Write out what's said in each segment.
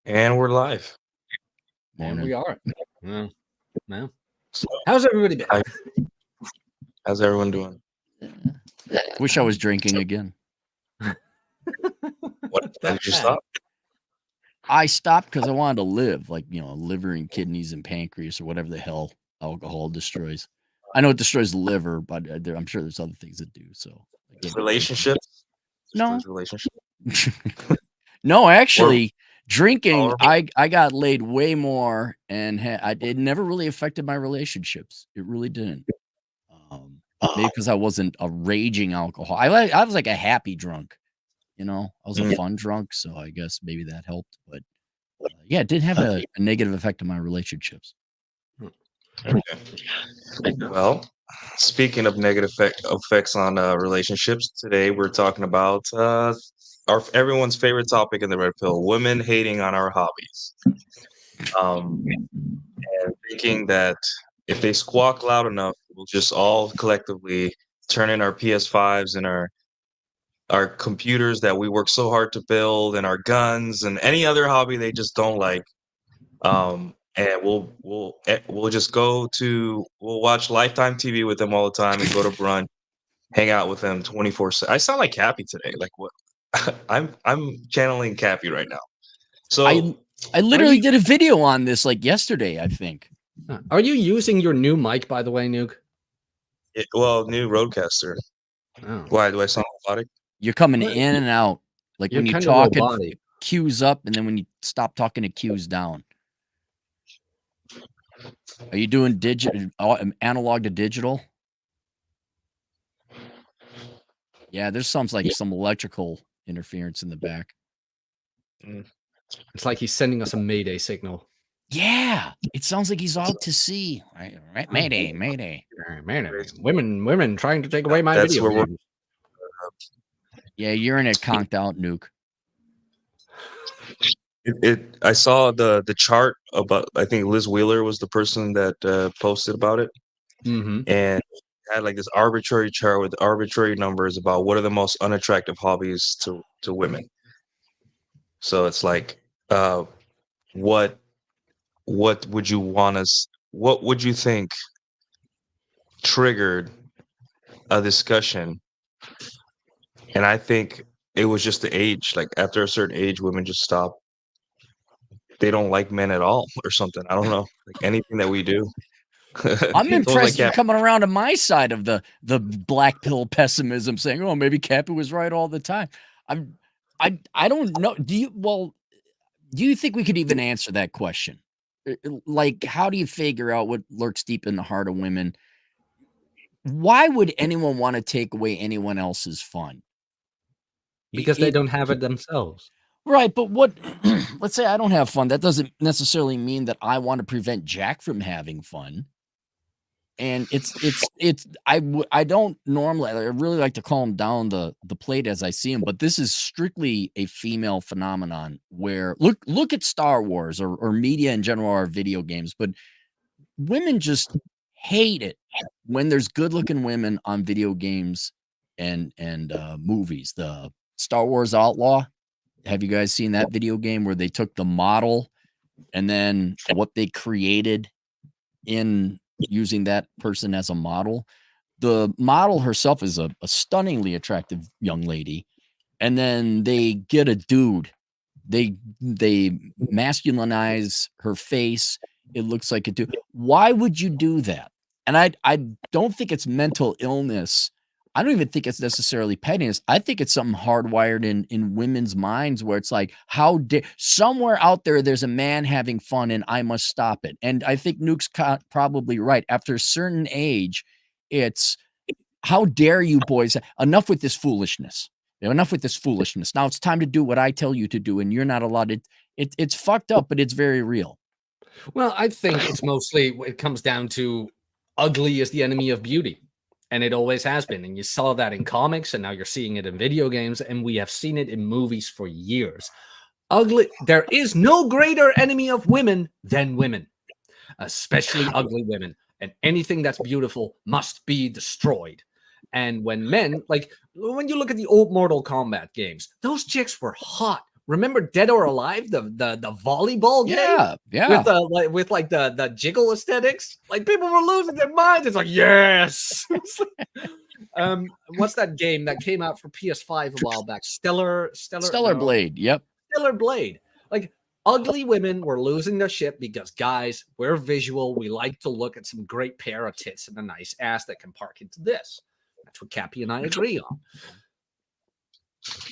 And we're live. And Morning. we are. Well, So, how's everybody been? Hi. How's everyone doing? Wish I was drinking again. What when did you stop? I stopped because I wanted to live, like, liver and kidneys and pancreas or whatever the hell alcohol destroys. I know it destroys the liver, but I'm sure there's other things that do. So Relationships? No. Relationship. No, actually, drinking, or- I got laid way more, and it never really affected my relationships. It really didn't. Maybe because I wasn't a raging alcohol. I was like a happy drunk. I was a fun drunk, so I guess maybe that helped. But yeah, it did have a negative effect on my relationships. Okay. Well, speaking of negative effects on relationships, today we're talking about everyone's favorite topic in the Red Pill: women hating on our hobbies. And thinking that if they squawk loud enough, we'll just all collectively turn in our PS5s and our computers that we work so hard to build, and our guns and any other hobby they just don't like. And we'll just we'll watch Lifetime TV with them all the time and go to brunch, hang out with them 24/7. I sound like Cappy today. Like what? I'm channeling Cappy right now. So I literally did a video on this like yesterday, I think. Are you using your new mic, by the way, Nuke? New Roadcaster. Oh. Why do I sound robotic? You're coming in and out. Like when you talk, it cues up, and then when you stop talking, it cues down. Are you doing analog to digital? Yeah, there sounds like some electrical interference in the back. It's like he's sending us a mayday signal. Yeah, it sounds like he's out to sea. Right? Mayday, mayday. Mayday. Women trying to take away my video games. Yeah, you're in it conked out, Nuke. I saw the chart about, I think Liz Wheeler was the person that posted about it. Mm-hmm. And had like this arbitrary chart with arbitrary numbers about what are the most unattractive hobbies to women. So it's like, what would you want us? What would you think triggered a discussion? And I think it was just the age. Like after a certain age, women just stop. They don't like men at all, or something. I don't know. Like anything that we do. I'm impressed you're coming around to my side of the black pill pessimism, saying, "Oh, maybe Cappy was right all the time." I don't know. Do you think we could even answer that question? Like, how do you figure out what lurks deep in the heart of women? Why would anyone want to take away anyone else's fun? Because they don't have it themselves. Right, but what? Let's say I don't have fun. That doesn't necessarily mean that I want to prevent Jack from having fun. And I don't normally, I really like to calm down the plate as I see him, but this is strictly a female phenomenon where look at Star Wars or media in general, or video games, but women just hate it when there's good looking women on video games and movies. The Star Wars Outlaw. Have you guys seen that video game where they took the model and then what they created in using that person as a model? The model herself is a stunningly attractive young lady, and then they get a dude. They masculinize her face. It looks like a dude. Why would you do that? And I don't think it's mental illness. I don't even think it's necessarily pettiness. I think it's something hardwired in women's minds where it's like, how dare somewhere out there, there's a man having fun and I must stop it. And I think Nuke's probably right. After a certain age, it's how dare you boys, enough with this foolishness. Enough with this foolishness. Now it's time to do what I tell you to do, and you're not allowed to. It's fucked up, but it's very real. Well, I think it's mostly, it comes down to ugly is the enemy of beauty. And it always has been. And you saw that in comics, and now you're seeing it in video games, and we have seen it in movies for years. Ugly, there is no greater enemy of women than women, especially ugly women. And anything that's beautiful must be destroyed. And when men, like when you look at the old Mortal Kombat games, those chicks were hot remember Dead or Alive, the volleyball game? Yeah. With the jiggle aesthetics. Like people were losing their minds. It's like, yes. What's that game that came out for PS5 a while back? Stellar Blade. Yep. Stellar Blade. Like ugly women were losing their shit because guys, we're visual. We like to look at some great pair of tits and a nice ass that can park into this. That's what Cappy and I agree on.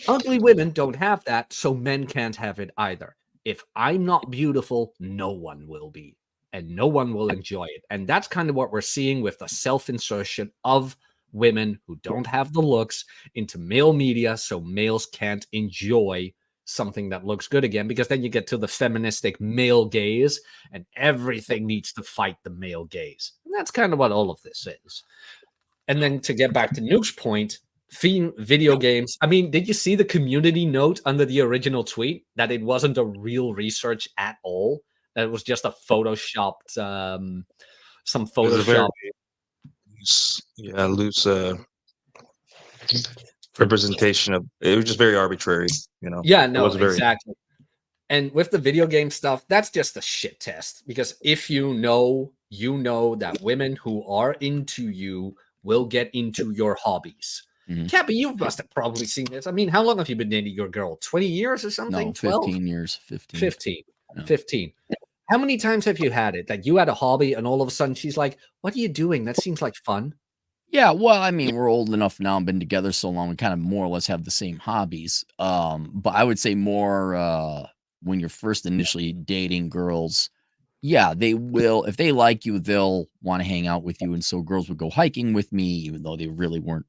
Ugly women don't have that, so men can't have it either. If I'm not beautiful, no one will be, and no one will enjoy it. And that's kind of what we're seeing with the self-insertion of women who don't have the looks into male media, so males can't enjoy something that looks good again, because then you get to the feministic male gaze, and everything needs to fight the male gaze. And that's kind of what all of this is. And then to get back to Nuke's point, video games. I mean, did you see the community note under the original tweet that it wasn't a real research at all? That it was just a photoshopped, some Photoshop. Loose representation of it. Was just very arbitrary, you know. Yeah, no, exactly. And with the video game stuff, that's just a shit test, because if you know that women who are into you will get into your hobbies. Cappy, you must have probably seen this. I mean, how long have you been dating your girl? 20 years or something? No, 15 years. 15. No. 15. How many times have you had it that you had a hobby and all of a sudden she's like, what are you doing? That seems like fun. Yeah, well, I mean, we're old enough now and been together so long, we kind of more or less have the same hobbies. But I would say more when you're first initially dating girls, yeah, they will. If they like you, they'll want to hang out with you. And so girls would go hiking with me, even though they really weren't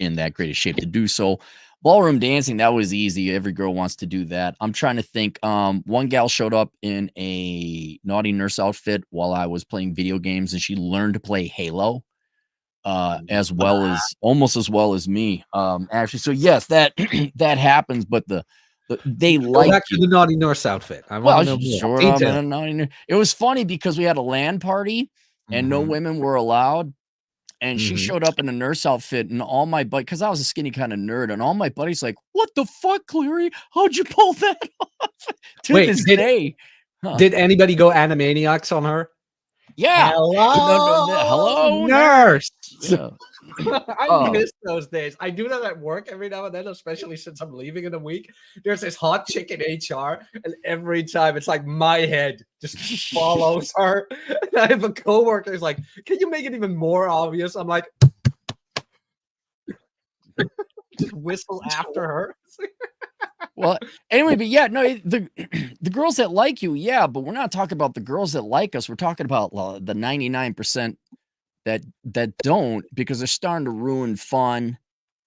in that great a shape to do so. Ballroom dancing, that was easy. Every girl wants to do that. I'm trying to think. One gal showed up in a naughty nurse outfit while I was playing video games, and she learned to play Halo as well as me. Actually, so yes, that that happens, but they like back to the naughty nurse outfit. I want to know more. It was funny because we had a LAN party and no women were allowed. And she showed up in a nurse outfit, and all my buddies, because I was a skinny kind of nerd, and all my buddies like, what the fuck, Cleary? How'd you pull that off? This day. Did anybody go Animaniacs on her? Yeah. Hello, nurse. Yeah. I miss those days. I do that at work every now and then, especially since I'm leaving in a week. There's this hot chick in HR, and every time it's like my head just follows her. And I have a coworker who's like, can you make it even more obvious? I'm like, just whistle after her. Well, anyway, but yeah, no, the girls that like you, yeah, but we're not talking about the girls that like us. We're talking about the 99% that don't, because they're starting to ruin fun.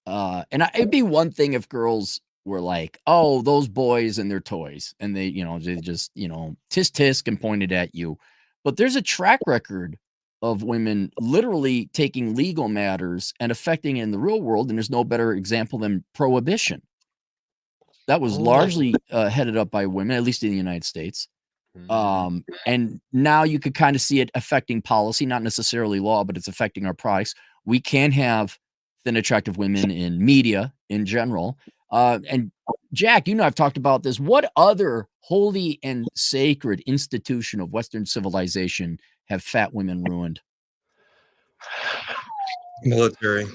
And it'd be one thing if girls were like, oh, those boys and their toys, and they just, tisk and pointed at you. But there's a track record of women literally taking legal matters and affecting it in the real world. And there's no better example than prohibition. That was largely headed up by women, at least in the United States. And now you could kind of see it affecting policy, not necessarily law, but it's affecting our products. We can have thin, attractive women in media in general. And Jack, I've talked about this. What other holy and sacred institution of Western civilization have fat women ruined? Military.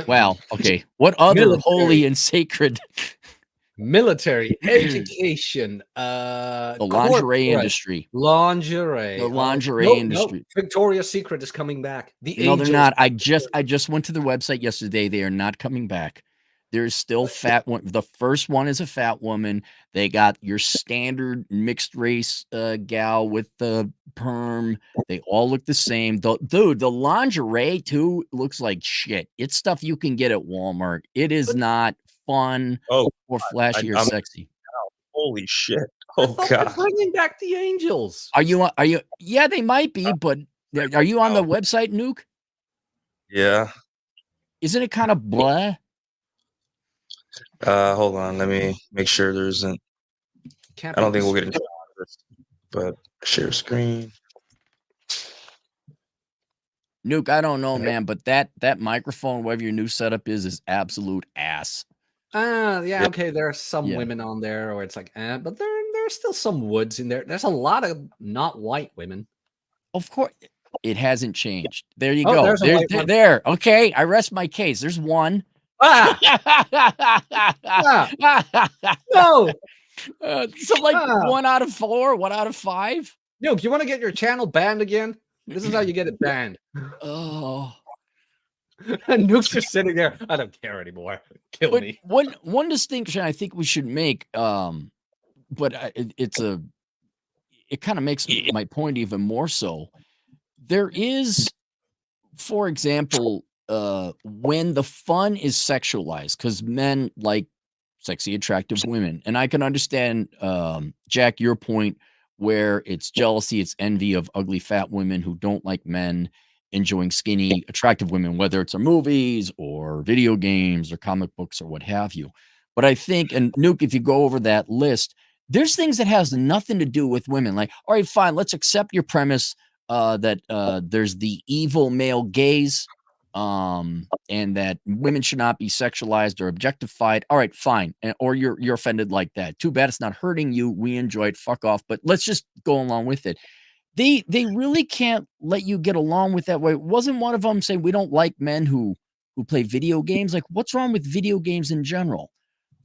Wow. Okay. What other holy and sacred? Military, education, the lingerie industry. The lingerie industry. Victoria's Secret is coming back. No, they're not. I just went to their website yesterday. They are not coming back. There's still fat one. The first one is a fat woman. They got your standard mixed race gal with the perm. They all look the same. Dude, the lingerie too looks like shit. It's stuff you can get at Walmart. It is not fun or flashy or sexy. Holy shit. Oh God. Bringing back the angels. Are you yeah, they might be, but are you on the website, Nuke? Yeah. Isn't it kind of blah? Hold on, let me make sure there isn't. I don't think we'll get into this, but share screen. Nuke, I don't know, man, but that microphone, whatever your new setup is absolute ass. Yeah, Yeah. okay. There are some Yeah. women on there, or it's like, but there are still some woods in there. There's a lot of not white women. Of course, it hasn't changed. There you Oh, go. there's a white There, one. there. Okay, I rest my case. There's one. Ah, no. So like Ah, 1 out of 4, 1 out of 5. yo, do you want to get your channel banned again? This is how you get it banned. Oh, And Nuke's just sitting there. I don't care anymore. Kill but me. one distinction I think we should make, but it kind of makes my point even more so. There is, for example, when the fun is sexualized, because men like sexy, attractive women, and I can understand, Jack, your point where it's jealousy, it's envy of ugly fat women who don't like men enjoying skinny, attractive women, whether it's a movies or video games or comic books or what have you. But I think, and Nuke, if you go over that list, there's things that has nothing to do with women. Like, all right, fine, let's accept your premise that there's the evil male gaze, and that women should not be sexualized or objectified. All right, fine. Or you're offended like that. Too bad it's not hurting you. We enjoy it. Fuck off. But let's just go along with it. They really can't let you get along with that way. Wasn't one of them saying we don't like men who play video games? Like, what's wrong with video games in general?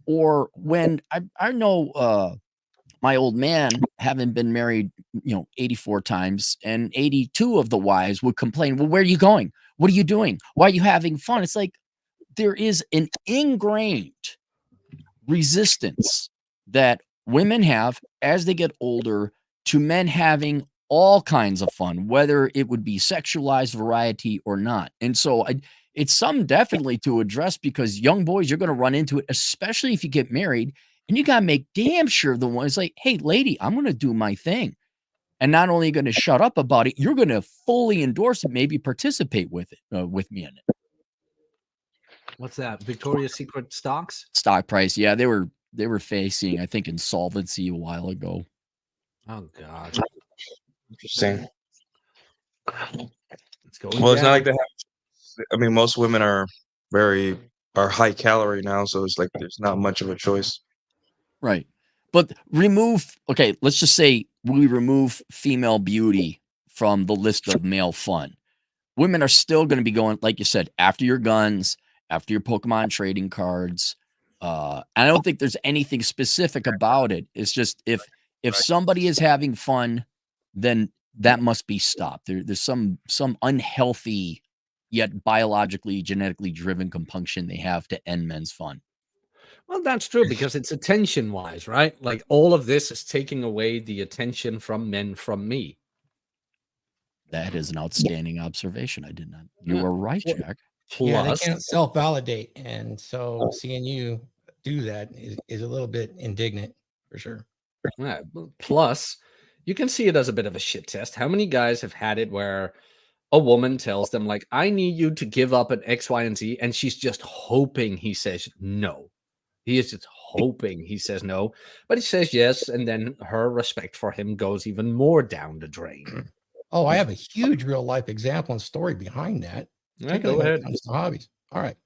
Or when I know my old man, having been married, 84 times, and 82 of the wives would complain, well, where are you going? What are you doing? Why are you having fun? It's like there is an ingrained resistance that women have as they get older to men having all kinds of fun, whether it would be sexualized variety or not. And so it's something definitely to address, because young boys, you're going to run into it, especially if you get married, and you got to make damn sure the one is like, hey, lady, I'm going to do my thing. And not only are you going to shut up about it, you're going to fully endorse it, maybe participate with it, with me in it. What's that? Victoria's Secret stocks? Stock price. Yeah, they were facing, I think, insolvency a while ago. Oh God. Interesting. It's going Well, it's not down. like they have. I mean, most women are high calorie now, so it's like there's not much of a choice. Right. But okay, let's just say we remove female beauty from the list of male fun. Women are still going to be going, like you said, after your guns, after your Pokemon trading cards. And I don't think there's anything specific about it. It's just if somebody is having fun, then that must be stopped. There's some unhealthy yet biologically, genetically driven compunction they have to end men's fun. Well, that's true, because it's attention wise, right? Like all of this is taking away the attention from men from me. That is an outstanding observation. I did not. You Yeah. are right, Well, Jack. Yeah, they Plus, can't self-validate, and so seeing you do that is a little bit indignant for sure. yeah, plus, you can see it as a bit of a shit test. How many guys have had it where a woman tells them, like, I need you to give up an X, Y, and Z, and she's just hoping he says no. He is just hoping he says no, but he says yes, and then her respect for him goes even more down the drain. Oh, I have a huge real life example and story behind that. Yeah, go When it ahead. comes to hobbies. All right.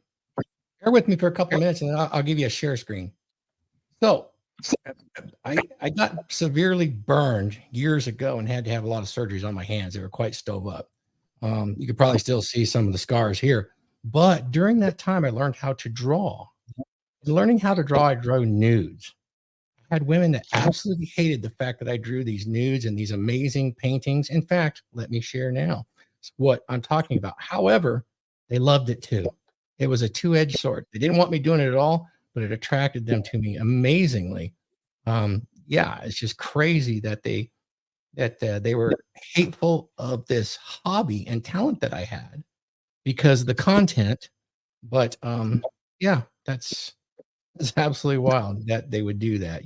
Bear with me for a couple of minutes, and I'll give you a share screen. So I got severely burned years ago and had to have a lot of surgeries on my hands. They were quite stove up. You could probably still see some of the scars here. But during that time, I learned how to draw. Learning how to draw, I drew nudes. I had women that absolutely hated the fact that I drew these nudes and these amazing paintings. In fact, let me share now what I'm talking about. However, they loved it too. It was a two-edged sword. They didn't want me doing it at all, but it attracted them to me amazingly. Yeah, it's just crazy that they were hateful of this hobby and talent that I had because of the content. But yeah, it's absolutely wild that they would do that,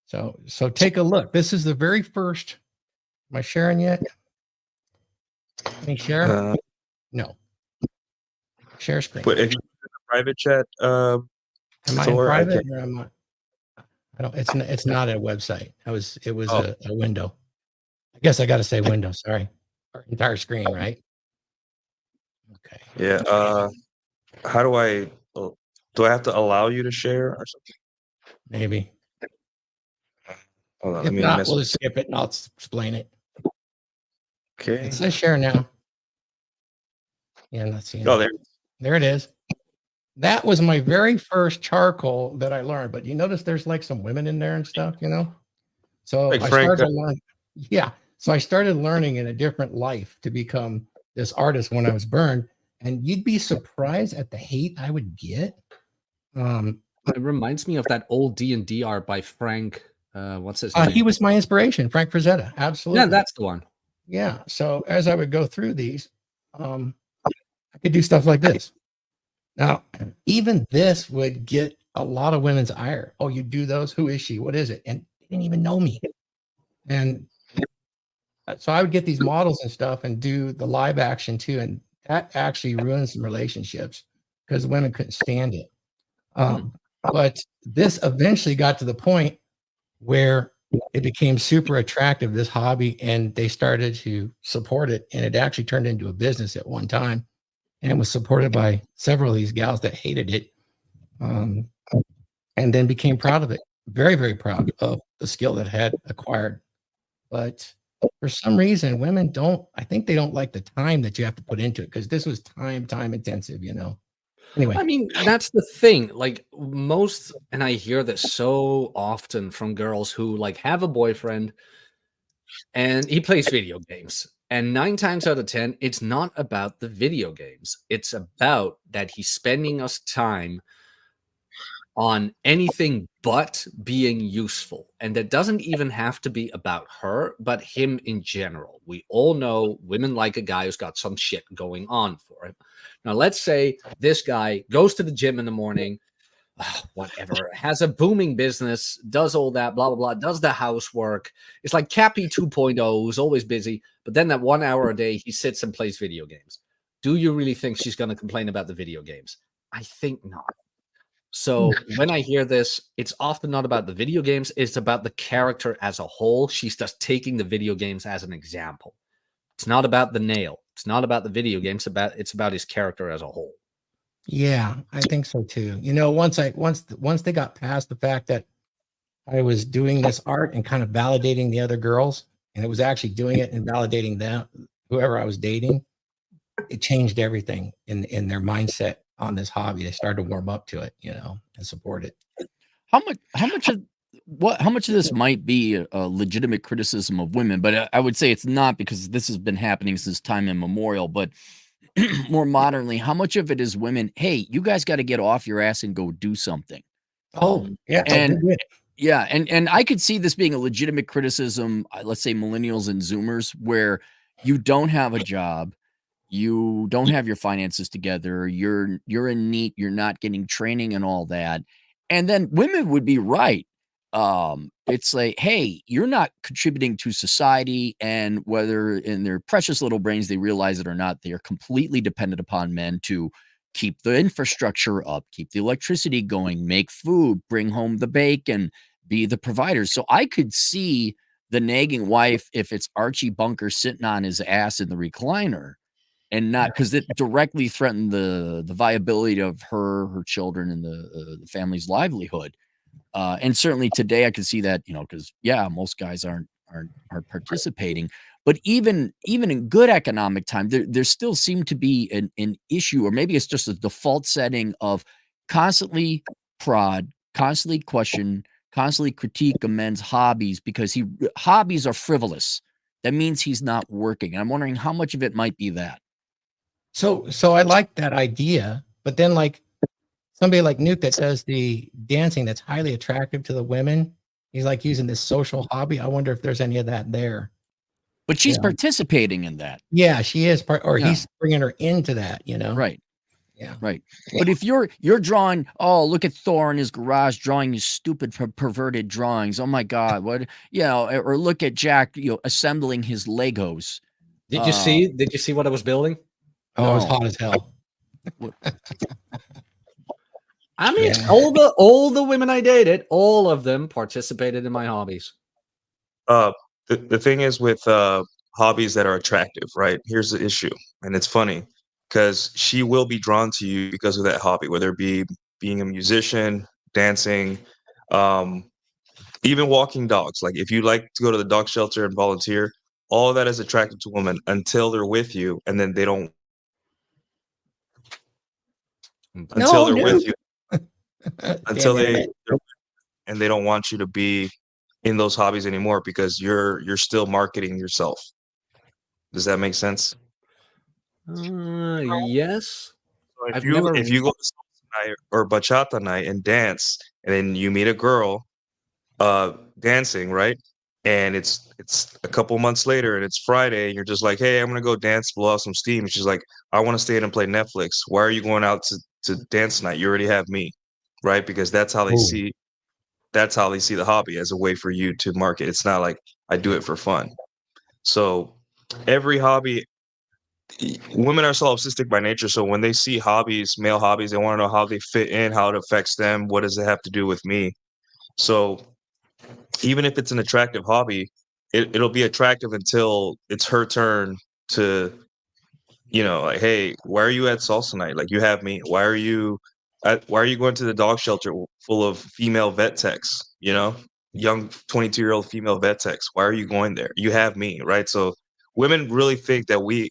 So take a look. This is the very first. Am I sharing yet? Can you share? No. Share screen. But if you in a private chat, Am I in Thor, private or am I don't. It's not a website. It was Oh. a window. I guess I got to say window. Sorry, our entire screen, right? Okay. Yeah. How do I? Oh, Do I have to allow you to share or something? Maybe. Hold on, If let me not, mess we'll with. just skip it and I'll explain it. Okay. It says share now. Yeah, I'm not seeing Oh, it. There it is. That was my very first charcoal that I learned. But you notice there's like some women in there and stuff, you know? So like I Frank. started to learn. Yeah. So I started learning in a different life to become this artist when I was burned. And you'd be surprised at the hate I would get. It reminds me of that old D&D art by Frank. What's his name? He was my inspiration, Frank Frazetta. Absolutely. Yeah, that's the one. Yeah. So as I would go through these, I could do stuff like this. Now, even this would get a lot of women's ire. Oh, you do those? Who is she? What is it? And they didn't even know me. And so I would get these models and stuff and do the live action too. And that actually ruined some relationships because women couldn't stand it. But this eventually got to the point where it became super attractive, this hobby, and they started to support it. And it actually turned into a business at one time. And it was supported by several of these gals that hated it, and then became proud of it. Very, very proud of the skill that had acquired. But for some reason, women don't, I think they don't like the time that you have to put into it because this was time intensive, you know. Anyway. I mean, that's the thing. Like most, and I hear this so often from girls who like have a boyfriend and he plays video games. And 9 times out of 10, it's not about the video games. It's about that he's spending us time on anything but being useful. And that doesn't even have to be about her, but him in general. We all know women like a guy who's got some shit going on for him. Now, let's say this guy goes to the gym in the morning, whatever, has a booming business, does all that, blah, blah, blah, does the housework. It's like Cappy 2.0, who's always busy. But then that 1 hour a day, he sits and plays video games. Do you really think she's going to complain about the video games? I think not. So when I hear this, it's often not about the video games. It's about the character as a whole. She's just taking the video games as an example. It's not about the nail. It's not about the video games. It's about his character as a whole. Yeah, I think so too. You know, once they got past the fact that I was doing this art and kind of validating the other girls, and it was actually doing it and validating them, whoever I was dating, it changed everything in their mindset on this hobby. They started to warm up to it, you know, and support it. How much of this might be a legitimate criticism of women? But I would say it's not, because this has been happening since time immemorial. But more modernly, how much of it is women? Hey, you guys got to get off your ass and go do something. Yeah, and I could see this being a legitimate criticism. Let's say millennials and Zoomers, where you don't have a job, you don't have your finances together, you're in NEET, you're not getting training and all that. And then women would be right. It's like, hey, you're not contributing to society, and whether in their precious little brains they realize it or not, they are completely dependent upon men to keep the infrastructure up, keep the electricity going, make food, bring home the bacon, be the providers. So I could see the nagging wife if it's Archie Bunker sitting on his ass in the recliner, and not because it directly threatened the viability of her children and the family's livelihood. And certainly today I could see that, you know, because most guys aren't participating. But even in good economic time, there still seemed to be an issue, or maybe it's just a default setting of constantly prod, constantly question, constantly critique a man's hobbies, because hobbies are frivolous. That means he's not working. And I'm wondering how much of it might be that. So I like that idea, but then like somebody like Nuke that does the dancing that's highly attractive to the women, he's like using this social hobby. I wonder if there's any of that there. But she's participating in that. Yeah, she is he's bringing her into that, you know? Right. Yeah. Right. But if you're drawing, oh, look at Thor in his garage drawing his stupid perverted drawings. Oh my God. What, or look at Jack, assembling his Legos. Did you see what I was building? Oh, it was hot as hell. I mean, all the women I dated, all of them participated in my hobbies. The thing is with hobbies that are attractive, right? Here's the issue, and it's funny because she will be drawn to you because of that hobby, whether it be being a musician, dancing, even walking dogs. Like if you like to go to the dog shelter and volunteer, all of that is attractive to women until they're with you, and then they don't. Until they're with you, until they and they don't want you to be in those hobbies anymore because you're still marketing yourself. Does that make sense? Yes. So I've never. if you go to salsa night or bachata night and dance, and then you meet a girl dancing, right? And it's a couple months later and it's Friday and you're just like, hey, I'm gonna go dance, blow out some steam. And she's like, I want to stay in and play Netflix. Why are you going out to dance tonight? You already have me, right? Because that's how they see the hobby, as a way for you to market. It's not like I do it for fun. So every hobby, women are solipsistic by nature. So when they see hobbies, male hobbies, they want to know how they fit in, how it affects them. What does it have to do with me? So even if it's an attractive hobby, it'll be attractive until it's her turn to, like, hey, why are you at salsa night? Like, you have me. Why are you going to the dog shelter full of female vet techs, young 22-year-old female vet techs? Why are you going there? You have me, right? So women really think that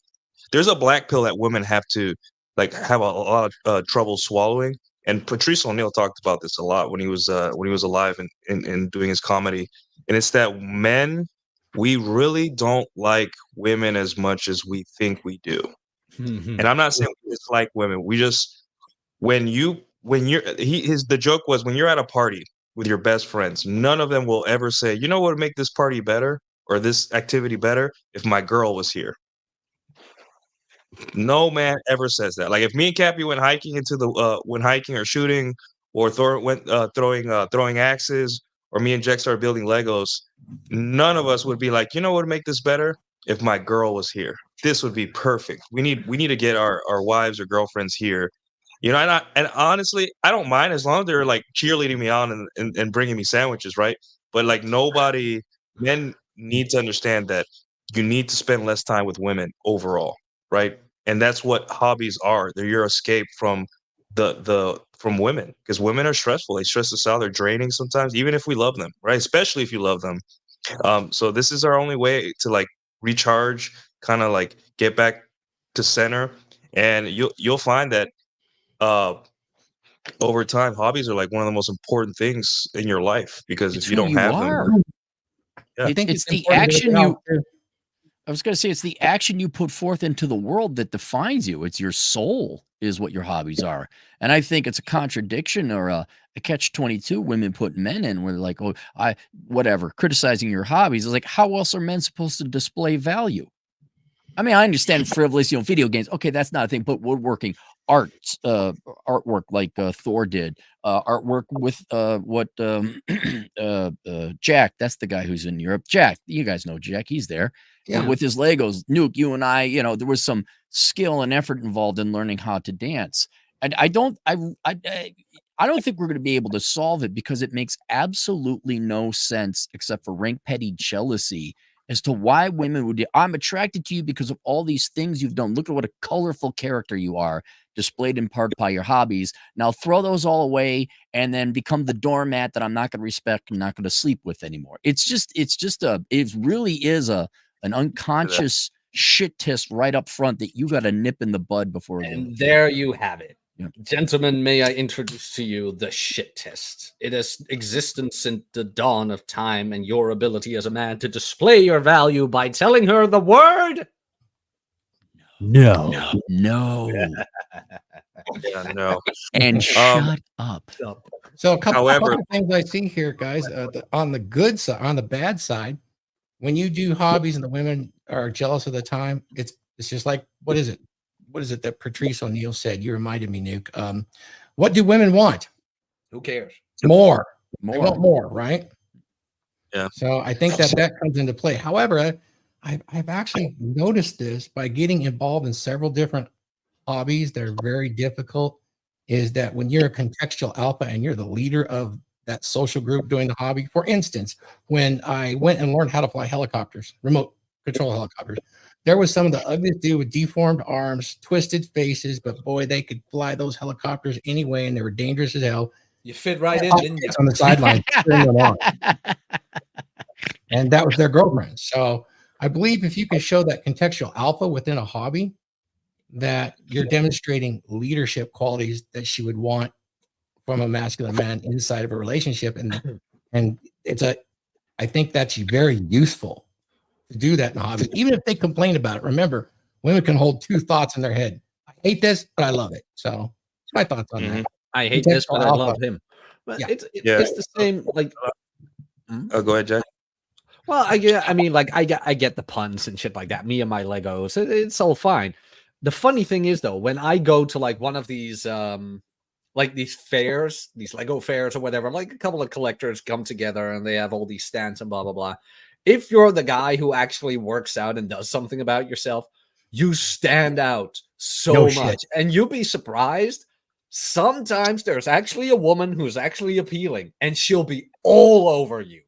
there's a black pill that women have to have a lot of trouble swallowing. And Patrice O'Neill talked about this a lot when he was alive and doing his comedy. And it's that men, we really don't like women as much as we think we do. And I'm not saying we dislike women. We just the joke was, when you're at a party with your best friends, none of them will ever say, you know what would make this party better or this activity better if my girl was here. No man ever says that. Like if me and Cappy went hiking or shooting or throwing axes, or me and Jack started building Legos, none of us would be like, you know what would make this better if my girl was here. This would be perfect. We need to get our wives or girlfriends here. And honestly, I don't mind as long as they're like cheerleading me on and bringing me sandwiches, right? But like men need to understand that you need to spend less time with women overall, right? And that's what hobbies are. They're your escape from from women, because women are stressful. They stress us out. They're draining sometimes, even if we love them, right? Especially if you love them. So this is our only way to like recharge, kind of like get back to center. And you'll find that over time, hobbies are like one of the most important things in your life, because if you don't have them, I think it's the important to action get out there. I was going to say, it's the action you put forth into the world that defines you. It's your soul is what your hobbies are. And I think it's a contradiction or a catch-22 women put men in, where they're like, oh, whatever, criticizing your hobbies. It's like, how else are men supposed to display value? I mean, I understand frivolous, video games. Okay, that's not a thing, but woodworking, artwork like Thor did, artwork with Jack, that's the guy who's in Europe. Jack, you guys know Jack, he's there. Yeah. With his Legos. Nuke, you and I, there was some skill and effort involved in learning how to dance. And I don't think we're going to be able to solve it, because it makes absolutely no sense, except for rank petty jealousy, as to why women would. I'm attracted to you because of all these things you've done. Look at what a colorful character you are, displayed in part by your hobbies. Now throw those all away and then become the doormat that I'm not going to respect and not going to sleep with anymore. It really is an unconscious shit test right up front that you got to nip in the bud before. And there you have it. Yeah. Gentlemen, may I introduce to you the shit test? It has existence since the dawn of time, and your ability as a man to display your value by telling her the word no. yeah, no. And shut up. So a couple of things I see here, guys. On the good side, on the bad side, when you do hobbies and the women are jealous of the time, it's just like, what is it that Patrice O'Neill said? You reminded me, Nuke. What do women want? Who cares? More. They want more, right? Yeah. So I think that comes into play. However, I've actually noticed this by getting involved in several different hobbies that are very difficult, is that when you're a contextual alpha and you're the leader of that social group doing the hobby. For instance, when I went and learned how to fly helicopters, remote control helicopters, there was some of the ugliest dude with deformed arms, twisted faces, but boy, they could fly those helicopters anyway, and they were dangerous as hell. You fit right in, didn't you? On the sideline, cheering them on. And that was their girlfriend. So I believe if you can show that contextual alpha within a hobby, that you're demonstrating leadership qualities that she would want from a masculine man inside of a relationship. And I think that's very useful to do that in a hobby, even if they complain about it. Remember, women can hold two thoughts in their head. I hate this, but I love it. So my thoughts on that. I hate this, but I love him. But Yeah. it's the same. Like, Oh, go ahead, Jack. well, I get the puns and shit like that. Me and my Legos, it's all fine. The funny thing is, though, when I go to like one of these like these fairs, these Lego fairs or whatever, like a couple of collectors come together and they have all these stands and blah blah blah. If you're the guy who actually works out and does something about yourself, you stand out so much, and you'll be surprised. Sometimes there's actually a woman who's actually appealing, and she'll be all over you.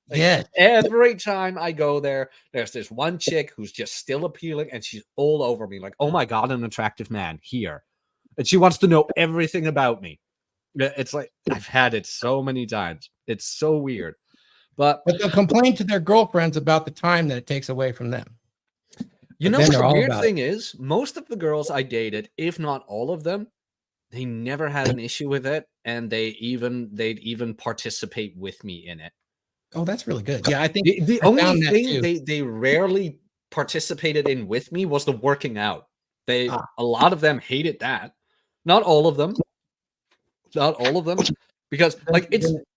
Like, Yeah. Every time I go there, there's this one chick who's just still appealing, and she's all over me. Like, oh my God, an attractive man here. And she wants to know everything about me. It's like, I've had it so many times. It's so weird. But they'll complain to their girlfriends about the time that it takes away from them. You know what the weird thing is? Most of the girls I dated, if not all of them, they never had an issue with it, and they'd even participate with me in it. Oh, that's really good. Yeah, I think the only thing they rarely participated in with me was the working out. A lot of them hated that. Not all of them. Not all of them. Because like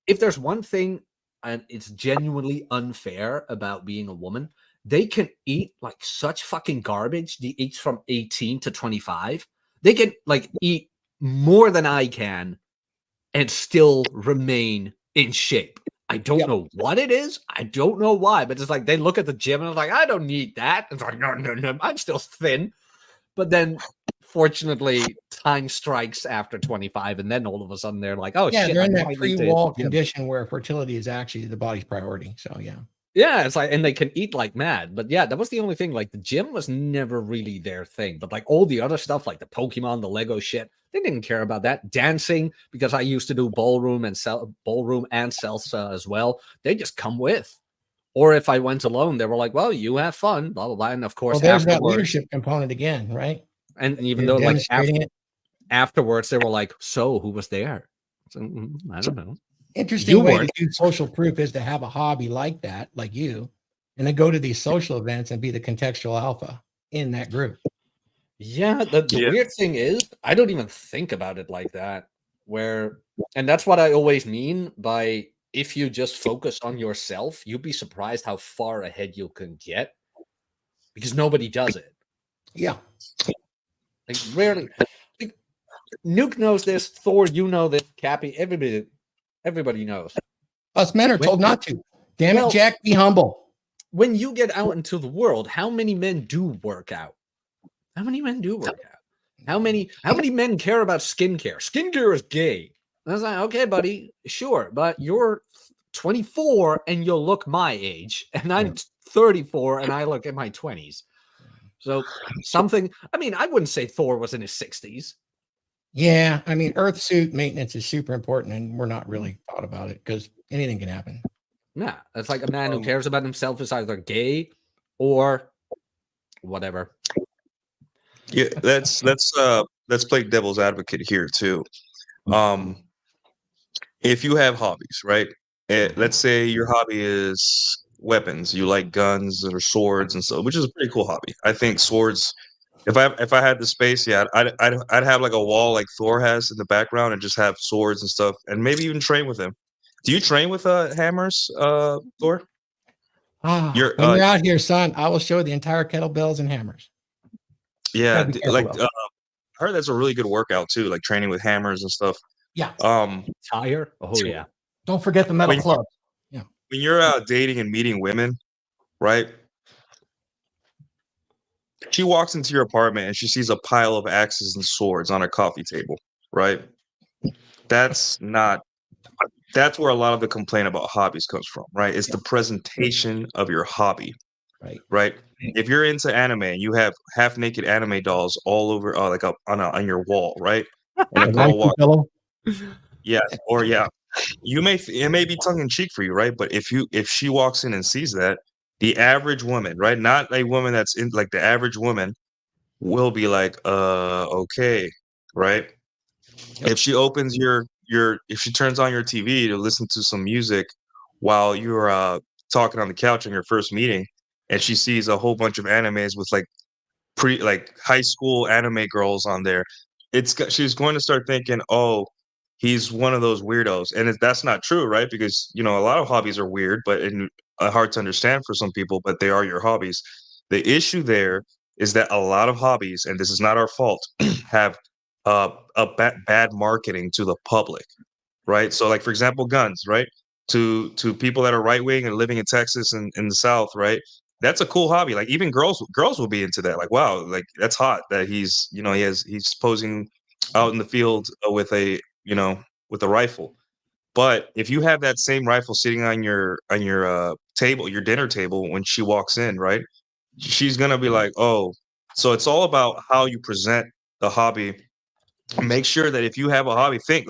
if there's one thing and it's genuinely unfair about being a woman, they can eat like such fucking garbage. They eat from 18 to 25. They can like eat more than I can and still remain in shape. I don't know what it is. I don't know why, but it's like they look at the gym and I'm like, I don't need that. It's like, no, I'm still thin. But then fortunately, time strikes after 25, and then all of a sudden they're like, oh shit. They're in that pre-wall condition where fertility is actually the body's priority. So yeah, it's like, and they can eat like mad. But yeah, that was the only thing. Like the gym was never really their thing. But like all the other stuff, like the Pokemon, the Lego shit, they didn't care about that. Dancing, because I used to do ballroom and salsa as well. They just come with. Or if I went alone, they were like, well, you have fun, blah, blah, blah. And of course, there's that leadership component again, right? And even though like afterwards, they were like, so who was there? So, I don't know. Interesting way to do social proof is to have a hobby like that, like you, and then go to these social events and be the contextual alpha in that group. Yeah, the weird thing is, I don't even think about it like that. And that's what I always mean by if you just focus on yourself, you'd be surprised how far ahead you can get because nobody does it. Yeah. Like rarely. Like, Nuke knows this. Thor, you know this. Cappy, everybody knows. Us men are told not to. Damn it, Jack, be humble. When you get out into the world, how many men do work out? How many men do work out? How many men care about skincare? Skincare is gay. And I was like, okay, buddy, sure, but you're 24 and you'll look my age, and I'm 34 and I look in my 20s. So I wouldn't say Thor was in his 60s. Yeah, I mean, earth suit maintenance is super important, and we're not really thought about it because anything can happen. Yeah, it's like a man who cares about himself is either gay or whatever. Yeah, let's play devil's advocate here too. If you have hobbies, right? Let's say your hobby is weapons. You like guns or swords and so, which is a pretty cool hobby. I think swords. If I had the space, yeah, I'd have like a wall like Thor has in the background and just have swords and stuff, and maybe even train with them. Do you train with hammers, Thor? When you're out here, son, I will show you the entire kettlebells and hammers. Yeah, like I heard that's a really good workout too, like training with hammers and stuff. Yeah. Tire. Oh yeah. Don't forget the metal club. Yeah. When you're out dating and meeting women, right? She walks into your apartment and she sees a pile of axes and swords on her coffee table, right? That's where a lot of the complaint about hobbies comes from, right? It's the presentation of your hobby, right? if you're into anime and you have half naked anime dolls all over, like up on your wall, right? And a girl walks, yes, or yeah, it may be tongue in cheek for you, right? But if she walks in and sees that, the average woman, right, not a woman that's in, like the average woman, will be like, okay, right? If she opens if she turns on your TV to listen to some music while you're talking on the couch in your first meeting, and she sees a whole bunch of animes with like high school anime girls on there, she's going to start thinking, oh, he's one of those weirdos, and that's not true, right? Because a lot of hobbies are weird, but hard to understand for some people, but they are your hobbies. The issue there is that a lot of hobbies, and this is not our fault, have bad marketing to the public, right? So, like for example, guns, right? To people that are right wing and living in Texas and in the South, right? That's a cool hobby. Like even girls will be into that. Like, wow, like that's hot that he's posing out in the field with a with a rifle. But if you have that same rifle sitting on your table, your dinner table, when she walks in, right? She's gonna be like, oh, so it's all about how you present the hobby. Make sure that if you have a hobby, think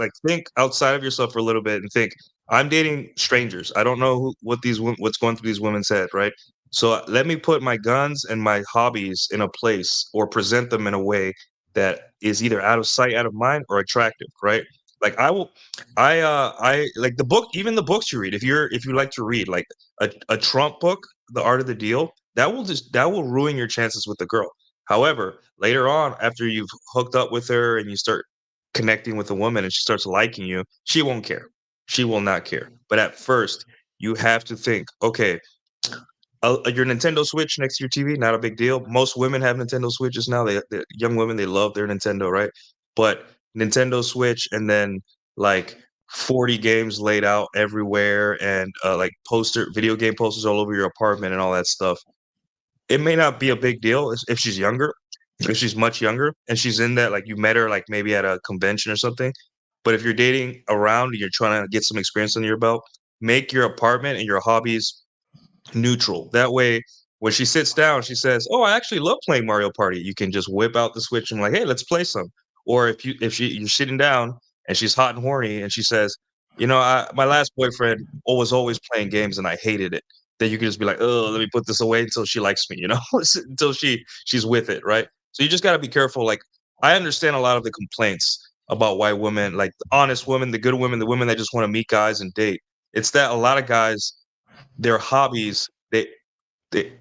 outside of yourself for a little bit and think, I'm dating strangers. I don't know what's going through these women's head, right? So let me put my guns and my hobbies in a place or present them in a way that is either out of sight, out of mind, or attractive, right? Like I like even the books you read. If you like to read like a Trump book, The Art of the Deal, that will ruin your chances with the girl. However, later on, after you've hooked up with her and you start connecting with a woman and she starts liking you, she won't care. She will not care. But at first, you have to think, okay, your Nintendo Switch next to your TV, not a big deal. Most women have Nintendo Switches now. The young women, they love their Nintendo, right? But Nintendo Switch and then like 40 games laid out everywhere and like video game posters all over your apartment and all that stuff. It may not be a big deal if she's younger, if she's much younger and she's in that, like you met her like maybe at a convention or something. But if you're dating around and you're trying to get some experience under your belt, make your apartment and your hobbies neutral. That way, when she sits down, she says, "Oh, I actually love playing Mario Party." You can just whip out the Switch and like, "Hey, let's play some." Or you're sitting down and she's hot and horny and she says, my last boyfriend was always playing games and I hated it." Then you can just be like, "Oh, let me put this away until she likes me," until she's with it, right? So you just got to be careful. Like I understand a lot of the complaints about why women, like the honest women, the good women, the women that just want to meet guys and date. It's that a lot of guys, their hobbies, they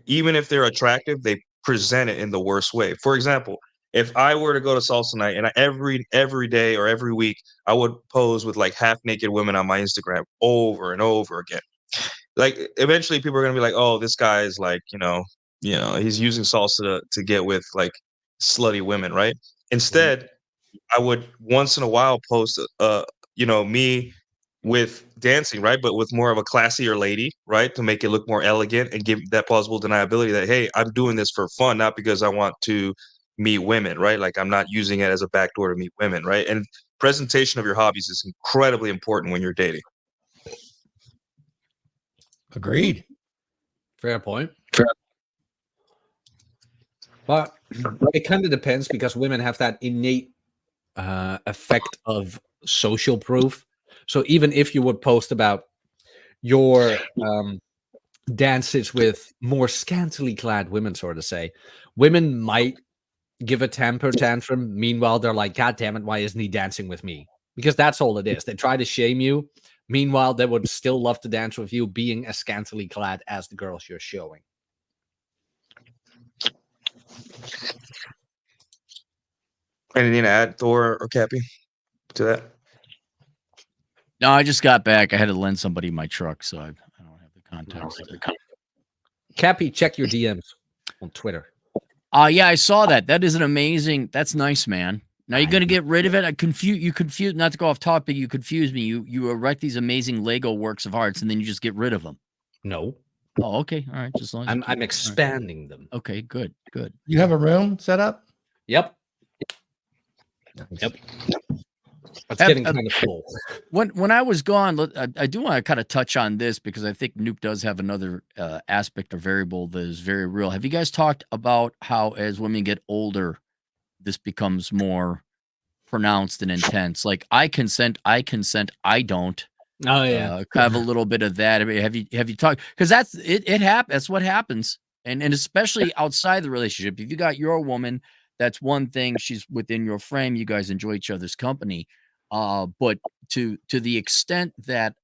even if they're attractive, they present it in the worst way. For example, if I were to go to salsa night and every day or every week I would pose with like half naked women on my Instagram over and over again, like eventually people are gonna be like, "Oh, this guy is like, he's using salsa to get with like slutty women," right? Instead, I would once in a while post, me with dancing, right? But with more of a classier lady, right? To make it look more elegant and give that plausible deniability that, hey, I'm doing this for fun, not because I want to meet women, right? Like I'm not using it as a backdoor to meet women, right? And presentation of your hobbies is incredibly important when you're dating. Agreed. Fair point. But it kind of depends because women have that innate effect of social proof. So even if you would post about your dances with more scantily clad women, sort of say, women might give a temper tantrum. Meanwhile, they're like, "God damn it, why isn't he dancing with me?" Because that's all it is. They try to shame you. Meanwhile, they would still love to dance with you being as scantily clad as the girls you're showing. Anything to add, Thor or Cappy, to that? No, I just got back. I had to lend somebody my truck, so I don't have the context. Cappy, check your DMs on Twitter. Yeah, I saw that. That is an amazing. That's nice, man. Now you're gonna get rid of it. You confuse. Not to go off topic, you confuse me. You erect these amazing Lego works of arts, and then you just get rid of them. No. Oh, okay. All right. Just as I'm expanding them. Okay. Good. You have a room set up? Yep. Nice. Yep. It's getting kind of full. When I was gone, I do want to kind of touch on this because I think Nuke does have another aspect or variable that is very real. Have you guys talked about how as women get older, this becomes more pronounced and intense? Like I consent, I don't. Oh yeah. Kind of a little bit of that. I mean, have you talked? Because that's it. It happens. That's what happens, and especially outside the relationship. If you got your woman, that's one thing. She's within your frame. You guys enjoy each other's company. But to the extent that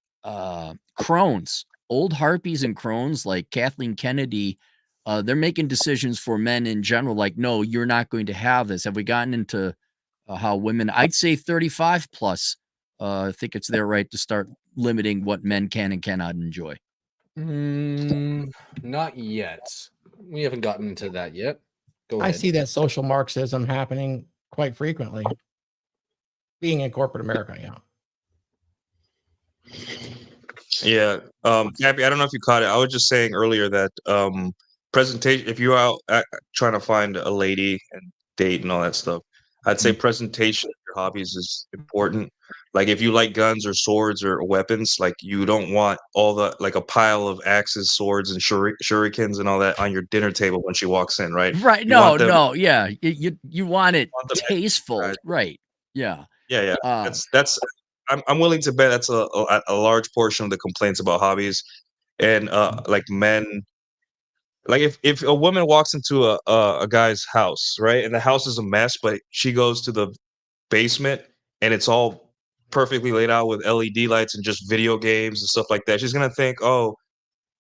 crones, old harpies and crones like Kathleen Kennedy, they're making decisions for men in general. Like, no, you're not going to have this. Have we gotten into how women? I'd say 35 plus. I think it's their right to start limiting what men can and cannot enjoy. Not yet. We haven't gotten into that yet. Go I ahead. see that social Marxism happening quite frequently. Being in corporate America, Yeah. Gabby, I don't know if you caught it. I was just saying earlier that presentation, if you're out trying to find a lady and date and all that stuff, I'd say presentation of your hobbies is important. Like if you like guns or swords or weapons, like you don't want all the like a pile of axes, swords, and shurikens and all that on your dinner table when she walks in, right? Right. You want them, No. Yeah. You want it want them tasteful. Right. Yeah. Yeah, yeah. Uh, That's I'm willing to bet that's a large portion of the complaints about hobbies. And like men, like if a woman walks into a guy's house, right? And the house is a mess, but she goes to the basement and it's all perfectly laid out with LED lights and just video games and stuff like that. She's gonna think, "Oh,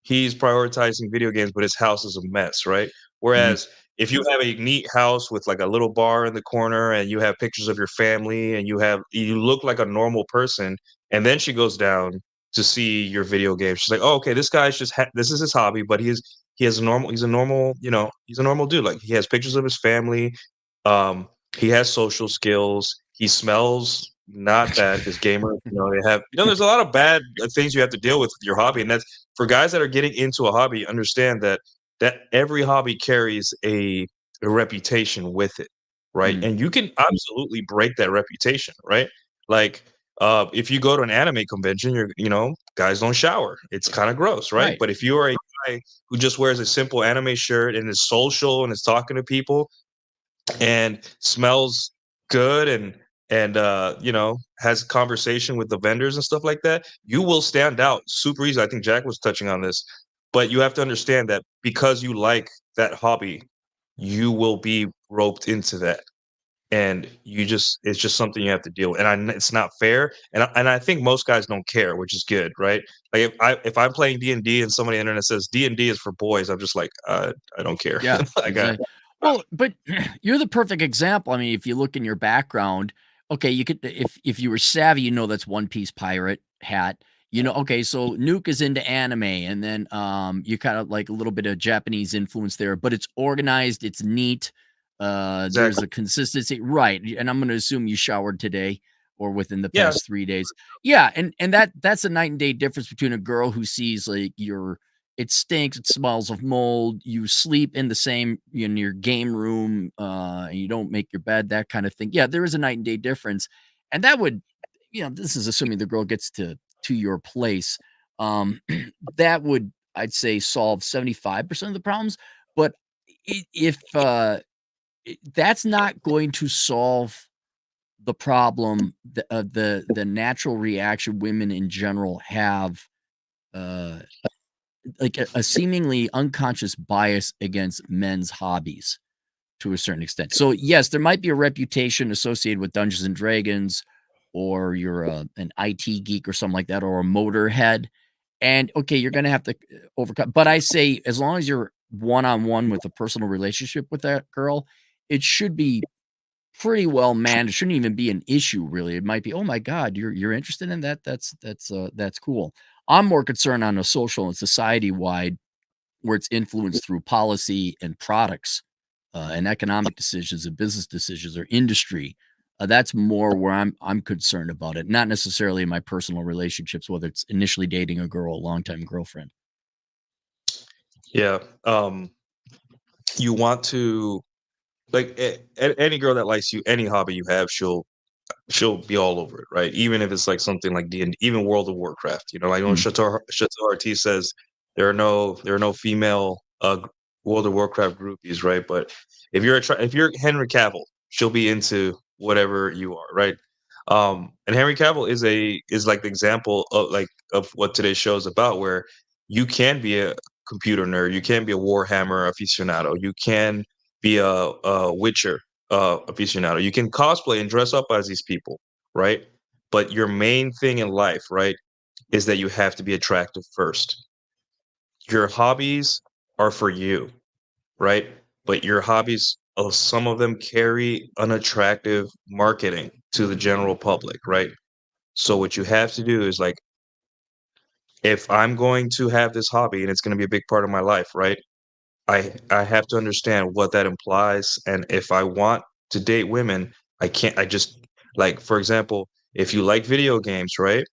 he's prioritizing video games, but his house is a mess, right? mhm. Whereas if you have a neat house with like a little bar in the corner and you have pictures of your family and you look like a normal person, and then she goes down to see your video game. She's like, "Oh, okay, this guy's just this is his hobby, but he's a normal, he's a normal dude. Like he has pictures of his family, he has social skills, he smells not bad because gamers, they have, there's a lot of bad things you have to deal with your hobby, and that's for guys that are getting into a hobby. Understand that every hobby carries a reputation with it, right? Mm. And you can absolutely break that reputation, right? Like if you go to an anime convention, guys don't shower. It's kind of gross, right? Right. But if you are a guy who just wears a simple anime shirt and is social and is talking to people and smells good and has conversation with the vendors and stuff like that, you will stand out super easy. I think Jack was touching on this, but you have to understand that because you like that hobby, you will be roped into that, and it's just something you have to deal with, and it's not fair, and I think most guys don't care, which is good, right? Like if I'm playing D&D and somebody on the internet says D&D is for boys, I'm just like, I don't care. Yeah. I got Exactly. Well, but you're the perfect example. I mean, if you look in your background, okay, you could if you were savvy, that's One Piece pirate hat. Okay, so Nuke is into anime, and then you kind of like a little bit of Japanese influence there, but it's organized, it's neat. There's exactly. a consistency, right? And I'm going to assume you showered today or within the Yeah. past 3 days. Yeah, and that's a night and day difference between a girl who sees like it stinks, it smells of mold, you sleep in the same in your game room, and you don't make your bed, that kind of thing. Yeah, there is a night and day difference. And that would, this is assuming the girl gets to your place. That would, I'd say, solve 75% of the problems. But if that's not going to solve the problem, the natural reaction women in general have, uh like a seemingly unconscious bias against men's hobbies to a certain extent. So yes, there might be a reputation associated with Dungeons and Dragons, or you're an IT geek or something like that, or a motorhead. And okay, you're going to have to overcome. But I say, as long as you're one on one with a personal relationship with that girl, it should be pretty well managed. It shouldn't even be an issue, really. It might be, oh my God, you're interested in that. That's cool. I'm more concerned on a social and society wide, where it's influenced through policy and products, and economic decisions and business decisions or industry. That's more where I'm concerned about it, not necessarily in my personal relationships, whether it's initially dating a girl, a longtime girlfriend. Yeah. You want to, like, any girl that likes you, any hobby you have, she'll be all over it, right? Even if it's like something like D&D, even World of Warcraft. You know, I know Chateau RT says there are no female World of Warcraft groupies, right? But if you're Henry Cavill, she'll be into whatever you are, right? And Henry Cavill is like the example of what today's show is about, where you can be a computer nerd, you can be a Warhammer aficionado, you can be a Witcher aficionado. You can cosplay and dress up as these people, right? But your main thing in life, right, is that you have to be attractive first. Your hobbies are for you, right? But your hobbies, some of them carry unattractive marketing to the general public, right? So what you have to do is like, if I'm going to have this hobby and it's going to be a big part of my life, right? I have to understand what that implies, and if I want to date women, I just like, for example, if you like video games, right?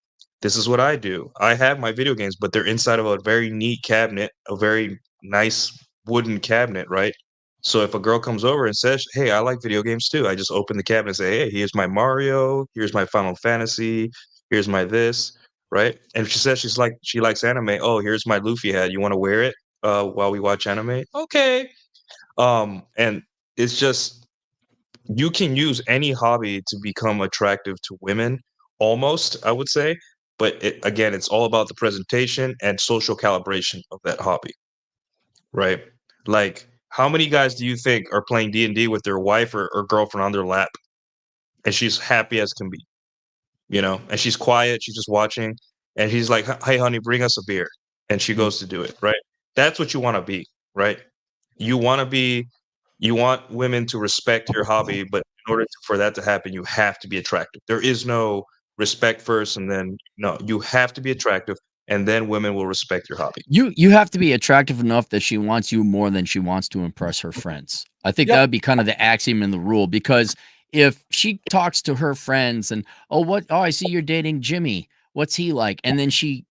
This is what I do. I have my video games, but they're inside of a very neat cabinet, a very nice wooden cabinet, right? So if a girl comes over and says, "Hey, I like video games too," I just open the cabinet and say, "Hey, here's my Mario, here's my Final Fantasy, here's my this," right? And if she says she likes anime, "Oh, here's my Luffy hat. You want to wear it while we watch anime?" Okay. And it's just, you can use any hobby to become attractive to women, almost, I would say. But again, it's all about the presentation and social calibration of that hobby, right? Like, how many guys do you think are playing D&D with their wife or girlfriend on their lap, and she's happy as can be, you know, and she's quiet, she's just watching, and he's like, "Hey, honey, bring us a beer," and she goes to do it, right? That's what you want to be, right? You want to be, you want women to respect your hobby, but in order for that to happen, you have to be attractive. There is no respect first and then, no, you have to be attractive, and then women will respect your hobby. You have to be attractive enough that she wants you more than she wants to impress her friends. I think that would be kind of the axiom and the rule, because if she talks to her friends and, oh, I see you're dating Jimmy. What's he like? And then she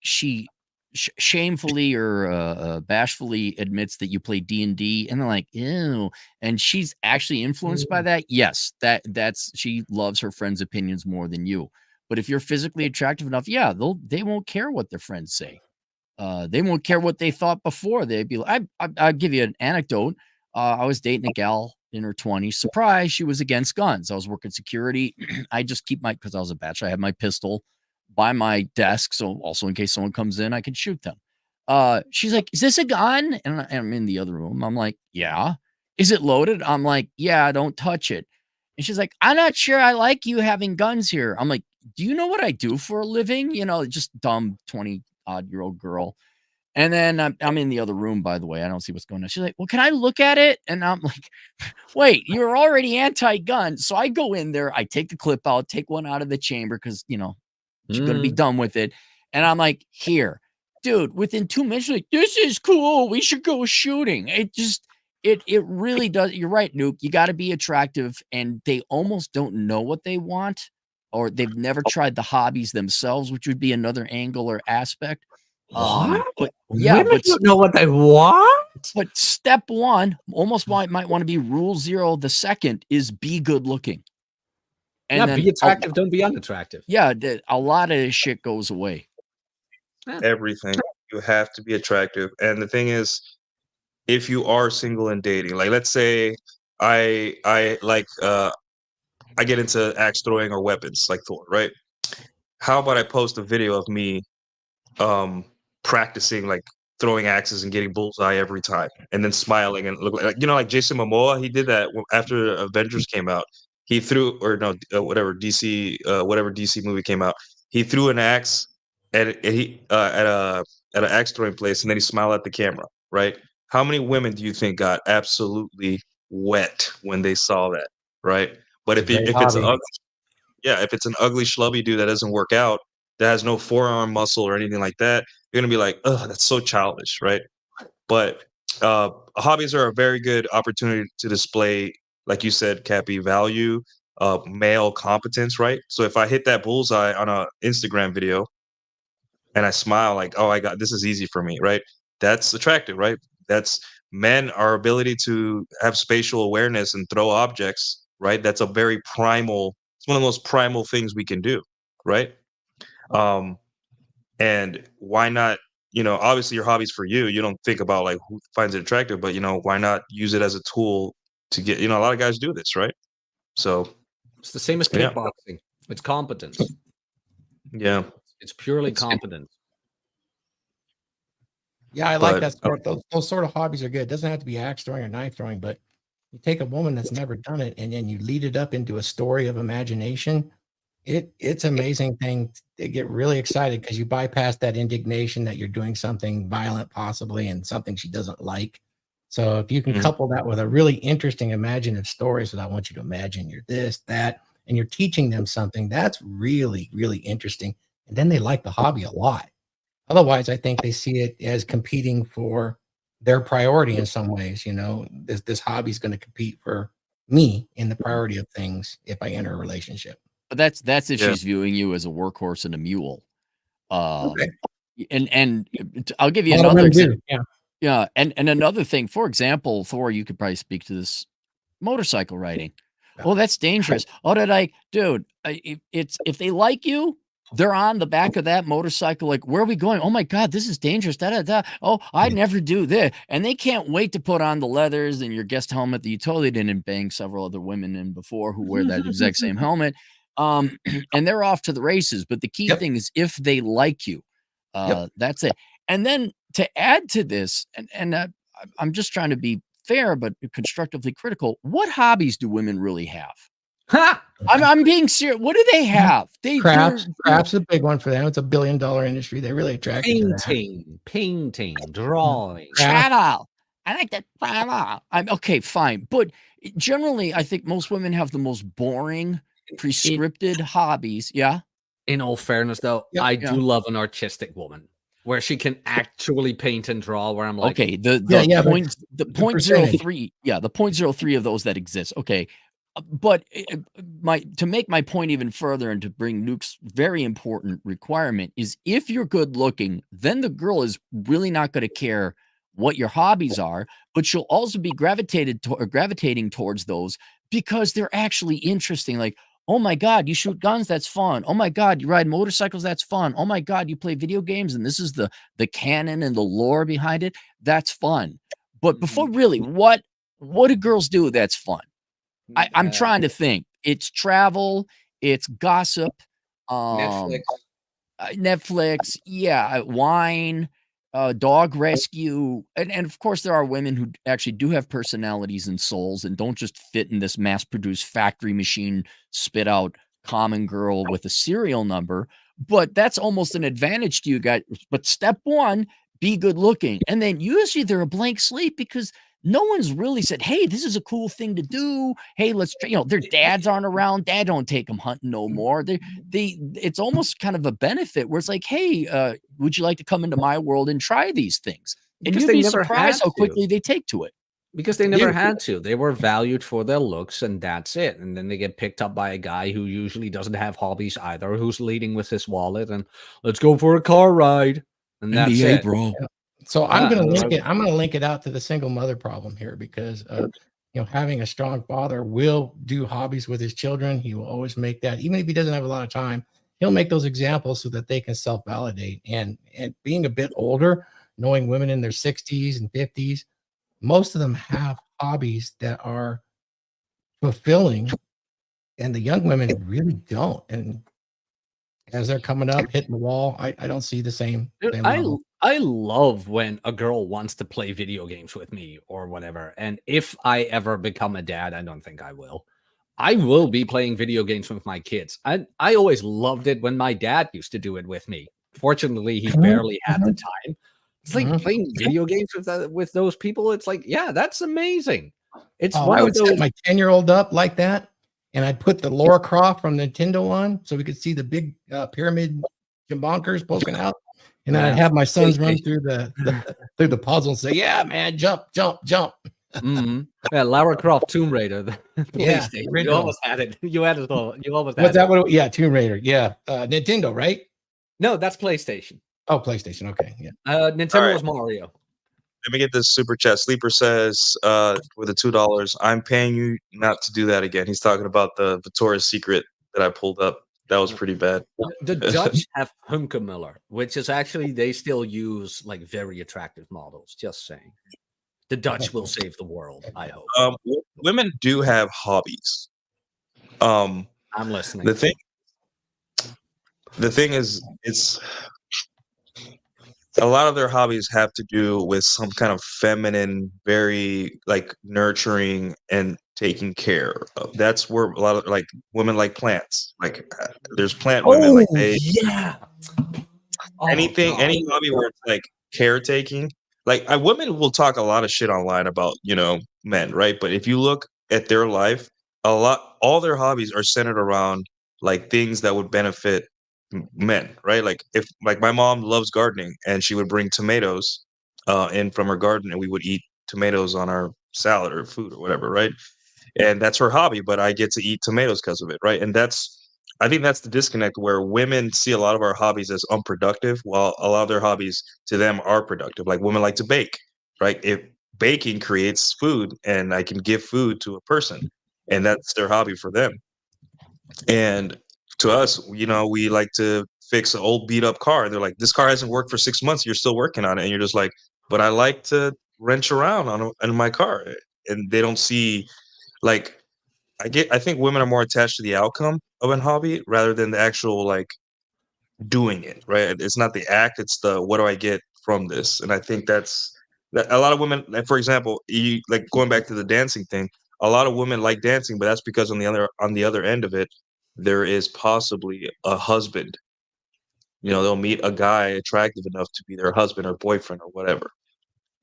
shamefully or bashfully admits that you play D&D, and they're like, ew, and she's actually influenced by that. Yes, that's she loves her friends' opinions more than you. But if you're physically attractive enough, yeah, they won't care what their friends say. They won't care what they thought before. They'd be like, I'll give you an anecdote. I was dating a gal in her 20s. Surprise, she was against guns. I was working security. I just keep because I was a bachelor, I had my pistol by my desk. So also in case someone comes in, I can shoot them. She's like, "Is this a gun?" And I'm in the other room. I'm like, "Yeah." "Is it loaded?" I'm like, "Yeah, don't touch it." And she's like, "I'm not sure I like you having guns here." I'm like, "Do you know what I do for a living?" You know, just dumb 20-odd-year-old girl. And then I'm in the other room, by the way. I don't see what's going on. She's like, "Well, can I look at it?" And I'm like, "Wait, you're already anti-gun." So I go in there, I take the clip out, take one out of the chamber because, you know, she's going to be done with it. And I'm like, "Here, dude," within 2 minutes, she's like, "This is cool. We should go shooting." It really does. You're right, Nuke. You got to be attractive, and they almost don't know what they want, or they've never tried the hobbies themselves, which would be another angle or aspect. What? But yeah, Women but don't know what they want? but step one, almost might want to be rule zero. The second is be good looking. And then be attractive, don't be unattractive. Yeah, a lot of this shit goes away. Everything. You have to be attractive. And the thing is, if you are single and dating, like, let's say I get into axe throwing or weapons like Thor, right? How about I post a video of me practicing, like, throwing axes and getting bullseye every time, and then smiling and look like, you know, like Jason Momoa, he did that after Avengers came out. He threw, or no, whatever DC movie came out, he threw an axe at an axe throwing place, and then he smiled at the camera, right? How many women do you think got absolutely wet when they saw that, right? But if it's an if it's an ugly schlubby dude that doesn't work out, that has no forearm muscle or anything like that, you're gonna be like, "Ugh, that's so childish," right? But hobbies are a very good opportunity to display, like you said, Cappy, value, male competence, right? So if I hit that bullseye on a Instagram video and I smile like, "Oh, this is easy for me," right? That's attractive, right? That's men, our ability to have spatial awareness and throw objects, right? That's a very primal It's one of the most primal things we can do, right? And why not, obviously your hobby's for you. You don't think about like who finds it attractive, but why not use it as a tool to get, a lot of guys do this, right? So It's the same as Yeah. kickboxing. It's competence. yeah. It's purely competence. Yeah, I like But- that sort. Those sort of hobbies are good. It doesn't have to be axe throwing or knife throwing, but you take a woman that's never done it and then you lead it up into a story of imagination. It's an amazing thing. They get really excited because you bypass that indignation that you're doing something violent, possibly, and something she doesn't like. So if you can Mhm. couple that with a really interesting imaginative story, so that I want you to imagine you're this, that, and you're teaching them something, that's really, really interesting. And then they like the hobby a lot. Otherwise, I think they see it as competing for their priority in some ways. This hobby is going to compete for me in the priority of things if I enter a relationship. But that's if Yeah. she's viewing you as a workhorse and a mule. Okay. And I'll give you A lot of another women do, example. yeah. Yeah, and another thing, for example, Thor, you could probably speak to this, motorcycle riding. Oh, that's dangerous. Oh, dude, if they like you, they're on the back of that motorcycle, like, where are we going? Oh my God, this is dangerous. Da, da, da. Oh, I never do this. And they can't wait to put on the leathers and your guest helmet that you totally didn't bang several other women in before who wear that exact same helmet. And they're off to the races. But the key Yep. thing is if they like you, Yep. that's it. And then to add to this, and I'm just trying to be fair but constructively critical, what hobbies do women really have? Ha! I'm being serious. What do they have? Crafts a big one for them. It's $1 billion industry. They're really attracted to that. Painting, drawing. Travel. I like that travel. I'm okay, fine. But generally, I think most women have the most boring, prescripted hobbies. Yeah. In all fairness, though, Yep. I Yeah. do love an artistic woman where she can actually paint and draw. Where I'm like, Okay, the Yeah, but point the the 0.03, yeah, the 0.03 of those that exist. Okay, but to make my point even further and to bring Nuke's very important requirement is if you're good looking, then the girl is really not going to care what your hobbies are, but she'll also be gravitating towards those because they're actually interesting. Like, oh my God, you shoot guns, that's fun. Oh my God, you ride motorcycles, that's fun. Oh my God, you play video games, and this is the canon and the lore behind it. That's fun. But before really, what do girls do that's fun? I'm trying to think. It's travel, it's gossip, Netflix. Netflix, yeah, wine, dog rescue, and of course there are women who actually do have personalities and souls and don't just fit in this mass-produced factory machine spit out common girl with a serial number. But that's almost an advantage to you guys. But step one, be good looking, and then usually they're a blank slate because no one's really said, hey, this is a cool thing to do. Hey, their dads aren't around. Dad don't take them hunting no more. It's almost kind of a benefit where it's like, hey, would you like to come into my world and try these things? And Because you'd they be never surprised had how to. quickly they take to it. Because they never had to. They were valued for their looks, and that's it. And then they get picked up by a guy who usually doesn't have hobbies either, who's leading with his wallet, and let's go for a car ride. And that's NBA, it. bro. So I'm Yeah, going to link right. it. I'm going to link it out to the single mother problem here because having a strong father will do hobbies with his children. He will always make that, even if he doesn't have a lot of time, he'll make those examples so that they can self-validate. And being a bit older, knowing women in their 60s and 50s, most of them have hobbies that are fulfilling, and the young women really don't. And as they're coming up, hitting the wall, I don't see the same. Dude, same level. I love when a girl wants to play video games with me or whatever. And if I ever become a dad, I don't think I will be playing video games with my kids. I always loved it when my dad used to do it with me. Fortunately, he barely had the time. It's like playing video games with those people. It's like, yeah, that's amazing. It's one I of would those. set my 10-year-old up like that, and I'd put the Laura Croft from Nintendo on so we could see the big pyramid bonkers poking out. And then I'd have my sons run through the puzzle and say, "Yeah, man, jump, jump, jump." Yeah, Lara Croft, Tomb Raider, the Yeah, PlayStation. You original. almost had it. You had it all. You almost had What's that? it. What? Yeah, Tomb Raider. Yeah, Nintendo, right? No, that's PlayStation. Oh, PlayStation. Okay, yeah. Nintendo All right. was Mario. Let me get this super chat. Sleeper says, with the $2, I'm paying you not to do that again. He's talking about the Victoria's Secret that I pulled up. That was pretty bad. The Dutch have Hunkemuller, which is actually they still use like very attractive models. Just saying, the Dutch will save the world. I hope. Women do have hobbies. I'm listening. The thing is, it's a lot of their hobbies have to do with some kind of feminine, very like nurturing and taking care of. That's where a lot of like women like plants. Like there's plant women like they anything any hobby where it's like caretaking. Like women will talk a lot of shit online about men, right? But if you look at their life, all their hobbies are centered around like things that would benefit men, right? Like if like my mom loves gardening and she would bring tomatoes in from her garden and we would eat tomatoes on our salad or food or whatever, right? And that's her hobby, but I get to eat tomatoes because of it, right? And I think that's the disconnect where women see a lot of our hobbies as unproductive, while a lot of their hobbies to them are productive. Like women like to bake, right? If baking creates food and I can give food to a person, and that's their hobby for them. And to us, we like to fix an old beat up car. And they're like, this car hasn't worked for 6 months. You're still working on it. And you're just like, but I like to wrench around on my car. And they don't see like, I think women are more attached to the outcome of a hobby rather than the actual like doing it, right? It's not the act, it's the what do I get from this? And I think that's that a lot of women, like for example, like going back to the dancing thing, a lot of women like dancing, but that's because on the other end of it, there is possibly a husband. They'll meet a guy attractive enough to be their husband or boyfriend or whatever,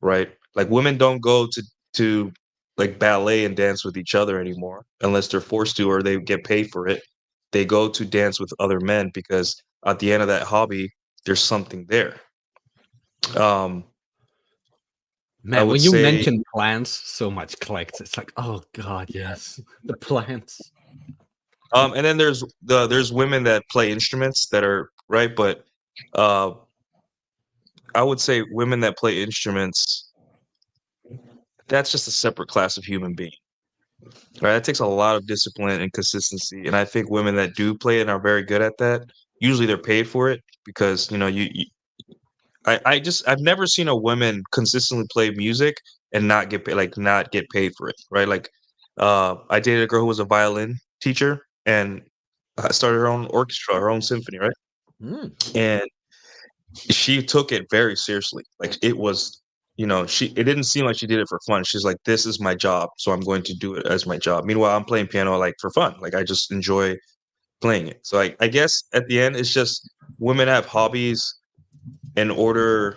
right? Like women don't go to like ballet and dance with each other anymore unless they're forced to or they get paid for it. They go to dance with other men because at the end of that hobby, there's something there. Man, when you mention plants, so much clicked. It's like, oh god, yes, the plants. And then there's women that play instruments that are right, but I would say women that play instruments, that's just a separate class of human being. Right, that takes a lot of discipline and consistency, and I think women that do play it and are very good at that, usually they're paid for it because I've never seen a woman consistently play music and not get paid for it, right? Like, I dated a girl who was a violin teacher and started her own orchestra, her own symphony, right? And she took it very seriously. Like it was. It didn't seem like she did it for fun. She's like, this is my job, so I'm going to do it as my job. Meanwhile, I'm playing piano like for fun. Like I just enjoy playing it. So I guess at the end, it's just women have hobbies in order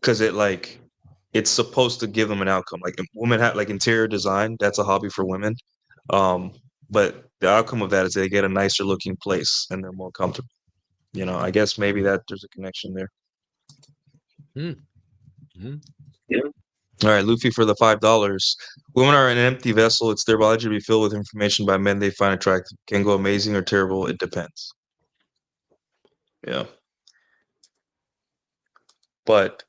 because it's supposed to give them an outcome. Like women have like interior design. That's a hobby for women. But the outcome of that is they get a nicer looking place and they're more comfortable. I guess maybe that there's a connection there. Yeah. All right, Luffy for the $5. Women are an empty vessel. It's their biology to be filled with information by men they find attractive. Can go amazing or terrible. It depends. Yeah. But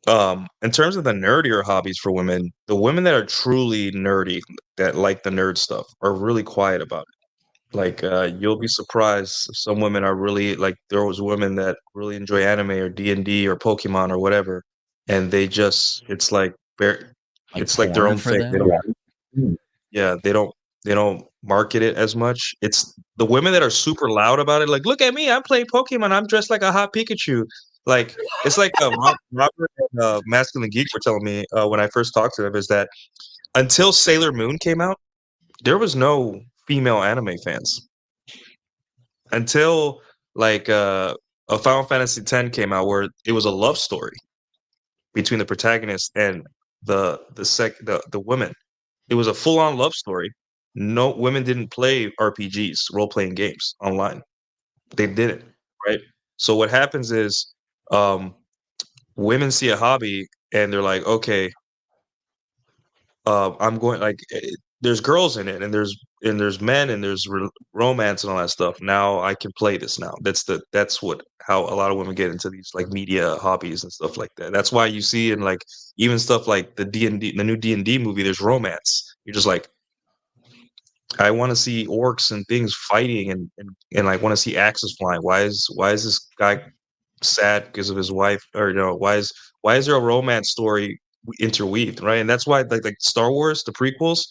in terms of the nerdier hobbies for women, the women that are truly nerdy, that like the nerd stuff, are really quiet about it. Like you'll be surprised. Some women are really like there was women that really enjoy anime or D&D or Pokemon or whatever. And they just it's like it's like their own thing. They don't market it as much. It's the women that are super loud about it, like, look at me, I'm playing Pokemon, I'm dressed like a hot Pikachu. Like it's like Robert and Masculine Geek were telling me when I first talked to them is that until Sailor Moon came out, there was no female anime fans. Until like a Final Fantasy X came out where it was a love story between the protagonist and the woman. It was a full-on love story. No women didn't play RPGs, role-playing games online. They didn't, right? So what happens is women see a hobby and they're like, okay, I'm going like there's girls in it and there's men and there's romance and all that stuff. Now I can play this now. That's how a lot of women get into these like media hobbies and stuff like that. That's why you see in like even stuff like the new D&D movie, there's romance. You're just like, I want to see orcs and things fighting, and I want to see axes flying. Why is this guy sad because of his wife, or why is there a romance story interweaved, right? And that's why like Star Wars, the prequels,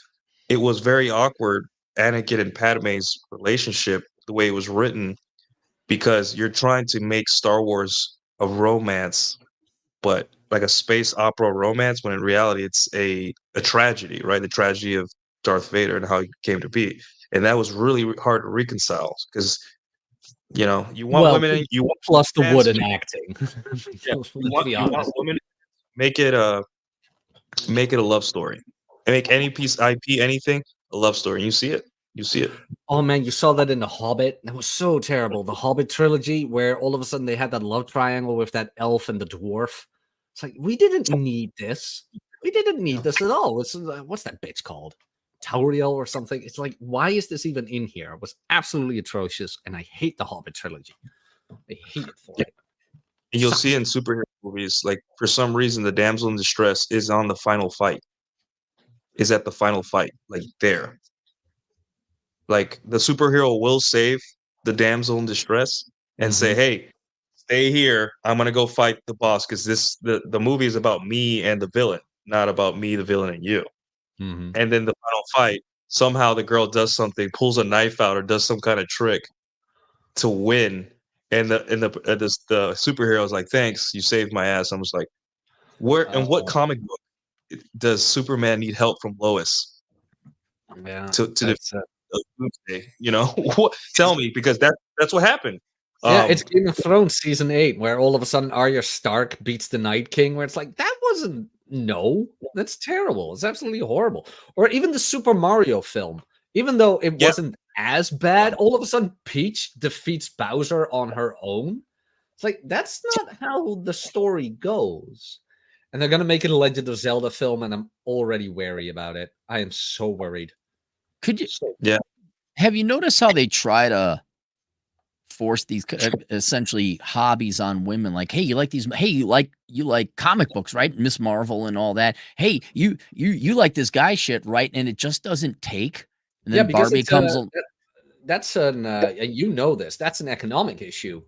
it was very awkward. Anakin and Padme's relationship, the way it was written, because you're trying to make Star Wars a romance, but like a space opera romance, when in reality it's a tragedy, right? The tragedy of Darth Vader and how he came to be. And that was really hard to reconcile because you want Well, women, you want plus the romance, wooden acting. yeah, Let's be you want honest. women, make it a love story. And make any piece IP, anything, a love story. And you see it. You see it. Oh man, you saw that in The Hobbit. That was so terrible. The Hobbit trilogy, where all of a sudden they had that love triangle with that elf and the dwarf. It's like we didn't need this. We didn't need this at all. What's that bitch called? Tauriel or something. It's like, why is this even in here? It was absolutely atrocious, and I hate the Hobbit trilogy. I hate it for Yeah. it. And you'll see in superhero movies, like for some reason, the damsel in distress is on the final fight. Is at the final fight, like there. Like the superhero will save the damsel in distress and say, "Hey, stay here. I'm gonna go fight the boss because the movie is about me and the villain, not about me, the villain, and you." Mhm. And then the final fight, somehow the girl does something, pulls a knife out, or does some kind of trick to win. And the superhero is like, "Thanks, you saved my ass." I'm just like, where and what comic book does Superman need help from Lois Yeah, to that's Doomsday? What? Tell me, because that's what happened. yeah, it's Um, Game of Thrones season 8, where all of a sudden Arya Stark beats the Night King, where it's like, that wasn't no, that's terrible. It's absolutely horrible. Or even the Super Mario film, even though it yeah, wasn't as bad, all of a sudden Peach defeats Bowser on her own. It's like, that's not how the story goes. And they're gonna make it a Legend of Zelda film, and I'm already wary about it. I am so worried. Could you So yeah, have you noticed how they try to force these essentially hobbies on women? Like, hey, you like these? Hey, you like comic books, right? Miss Marvel and all that. Hey, you like this guy shit, right? And it just doesn't take. And yeah, then because Barbie it's comes. Al- that's an and you know this. That's an economic issue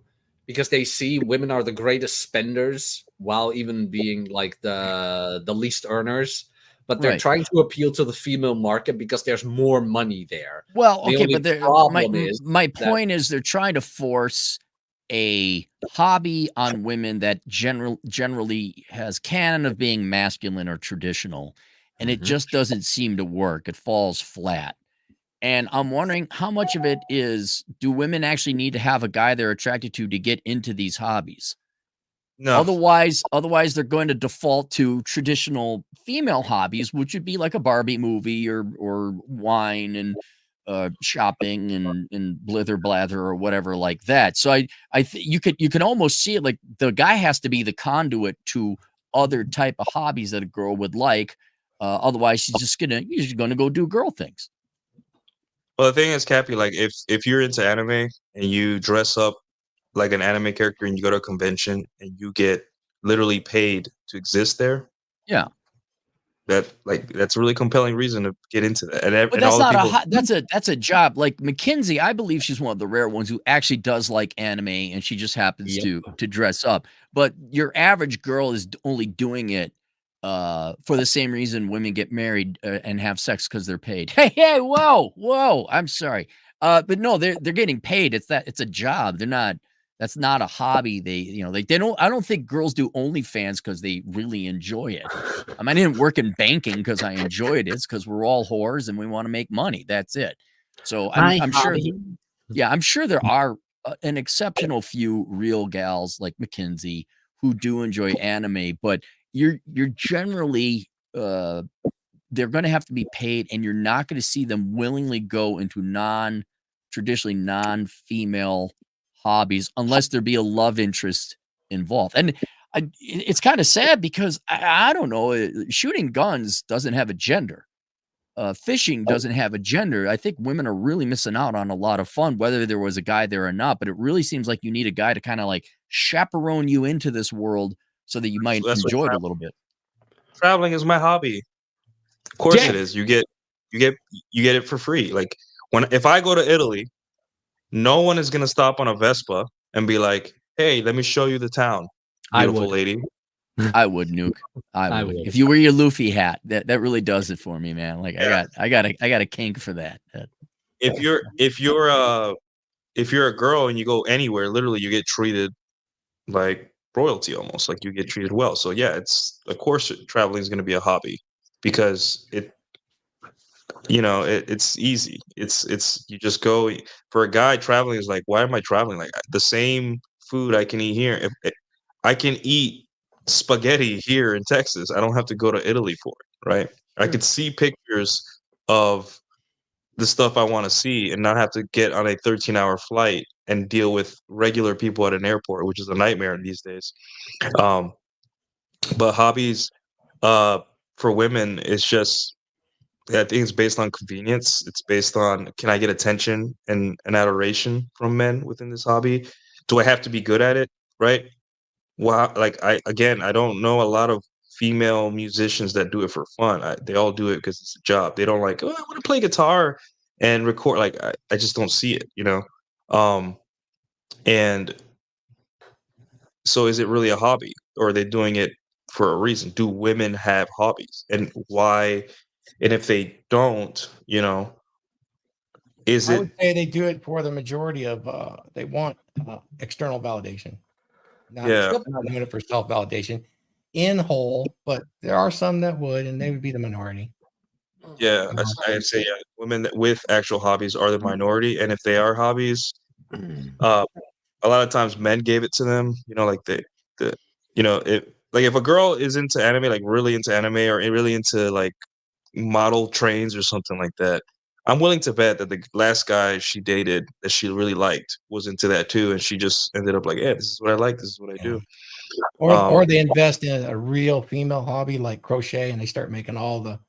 because they see women are the greatest spenders while even being like the least earners. But they're Right. trying to appeal to the female market because there's more money there. Well, The okay, only but my problem is my that point is they're trying to force a hobby on women that generally has canon of being masculine or traditional, and it Mhm. just doesn't seem to work. It falls flat. And I'm wondering how much of it is, do women actually need to have a guy they're attracted to get into these hobbies? no. Otherwise they're going to default to traditional female hobbies, which would be like a Barbie movie or wine and shopping and blither blather or whatever like that. So you can almost see it like the guy has to be the conduit to other type of hobbies that a girl would like. Otherwise she's just gonna go do girl things. Well, the thing is, Cappy, like if you're into anime and you dress up like an anime character and you go to a convention and you get literally paid to exist there, Yeah. that's a really compelling reason to get into that. But And that's all the not people, that's a job. Like Mackenzie, I believe she's one of the rare ones who actually does like anime and she just happens Yep. to dress up. But your average girl is only doing it for the same reason women get married and have sex because they're paid. Hey, whoa. I'm sorry. But no, they're getting paid. It's a job. They're not. That's not a hobby. They don't. I don't think girls do OnlyFans because they really enjoy it. I didn't work in banking because I enjoyed it. It's because we're all whores and we want to make money. That's it. So I'm sure. Yeah, I'm sure there are an exceptional few real gals like Mackenzie who do enjoy anime, but you're generally they're going to have to be paid, and you're not going to see them willingly go into traditionally non-female hobbies unless there be a love interest involved. And it's kind of sad because I don't know, shooting guns doesn't have a gender. Fishing doesn't have a gender. I think women are really missing out on a lot of fun, whether there was a guy there or not. But it really seems like you need a guy to kind of like chaperone you into this world so that you might that's what enjoy it a little bit. traveling is my hobby. Of course Yeah. it is. You get You get it for free. Like if I go to Italy, no one is gonna stop on a Vespa and be like, "Hey, let me show you the town, I beautiful would. lady." I would, Nuke. I I would. would. If you wear your Luffy hat, that really does it for me, man. Like Yeah. I got a kink for that. If you're a girl and you go anywhere, literally you get treated like royalty almost. Like you get treated well. So yeah, it's of course traveling is going to be a hobby because it's easy. It's you just go. For a guy, traveling is like, why am I traveling? Like the same food I can eat here. I can eat spaghetti here in Texas. I don't have to go to Italy for it, right? I could see pictures of the stuff I want to see and not have to get on a 13-hour flight and deal with regular people at an airport, which is a nightmare these days. Um, but hobbies for women, it's just, I think it's based on convenience. It's based on, can I get attention and adoration from men within this hobby? Do I have to be good at it? Right? Well, like I don't know a lot of female musicians that do it for fun. They all do it because it's a job. They don't like, oh, I want to play guitar and record. Like I just don't see it, you know. And so, is it really a hobby, or are they doing it for a reason? Do women have hobbies, and why? And if they don't, is I it? would say they do it for the majority of they want external validation. Yeah, They're not doing it for self validation in whole, but there are some that would, and they would be the minority. yeah. I'd say yeah. Women with actual hobbies are the minority, and if they are hobbies, uh, a lot of times men gave it to them. Like the it like if a girl is into anime, like really into anime, or really into like model trains or something like that, I'm willing to bet that the last guy she dated that she really liked was into that too, and she just ended up like, yeah, this is what I like, this is what I do. Or they invest in a real female hobby like crochet, and they start making all the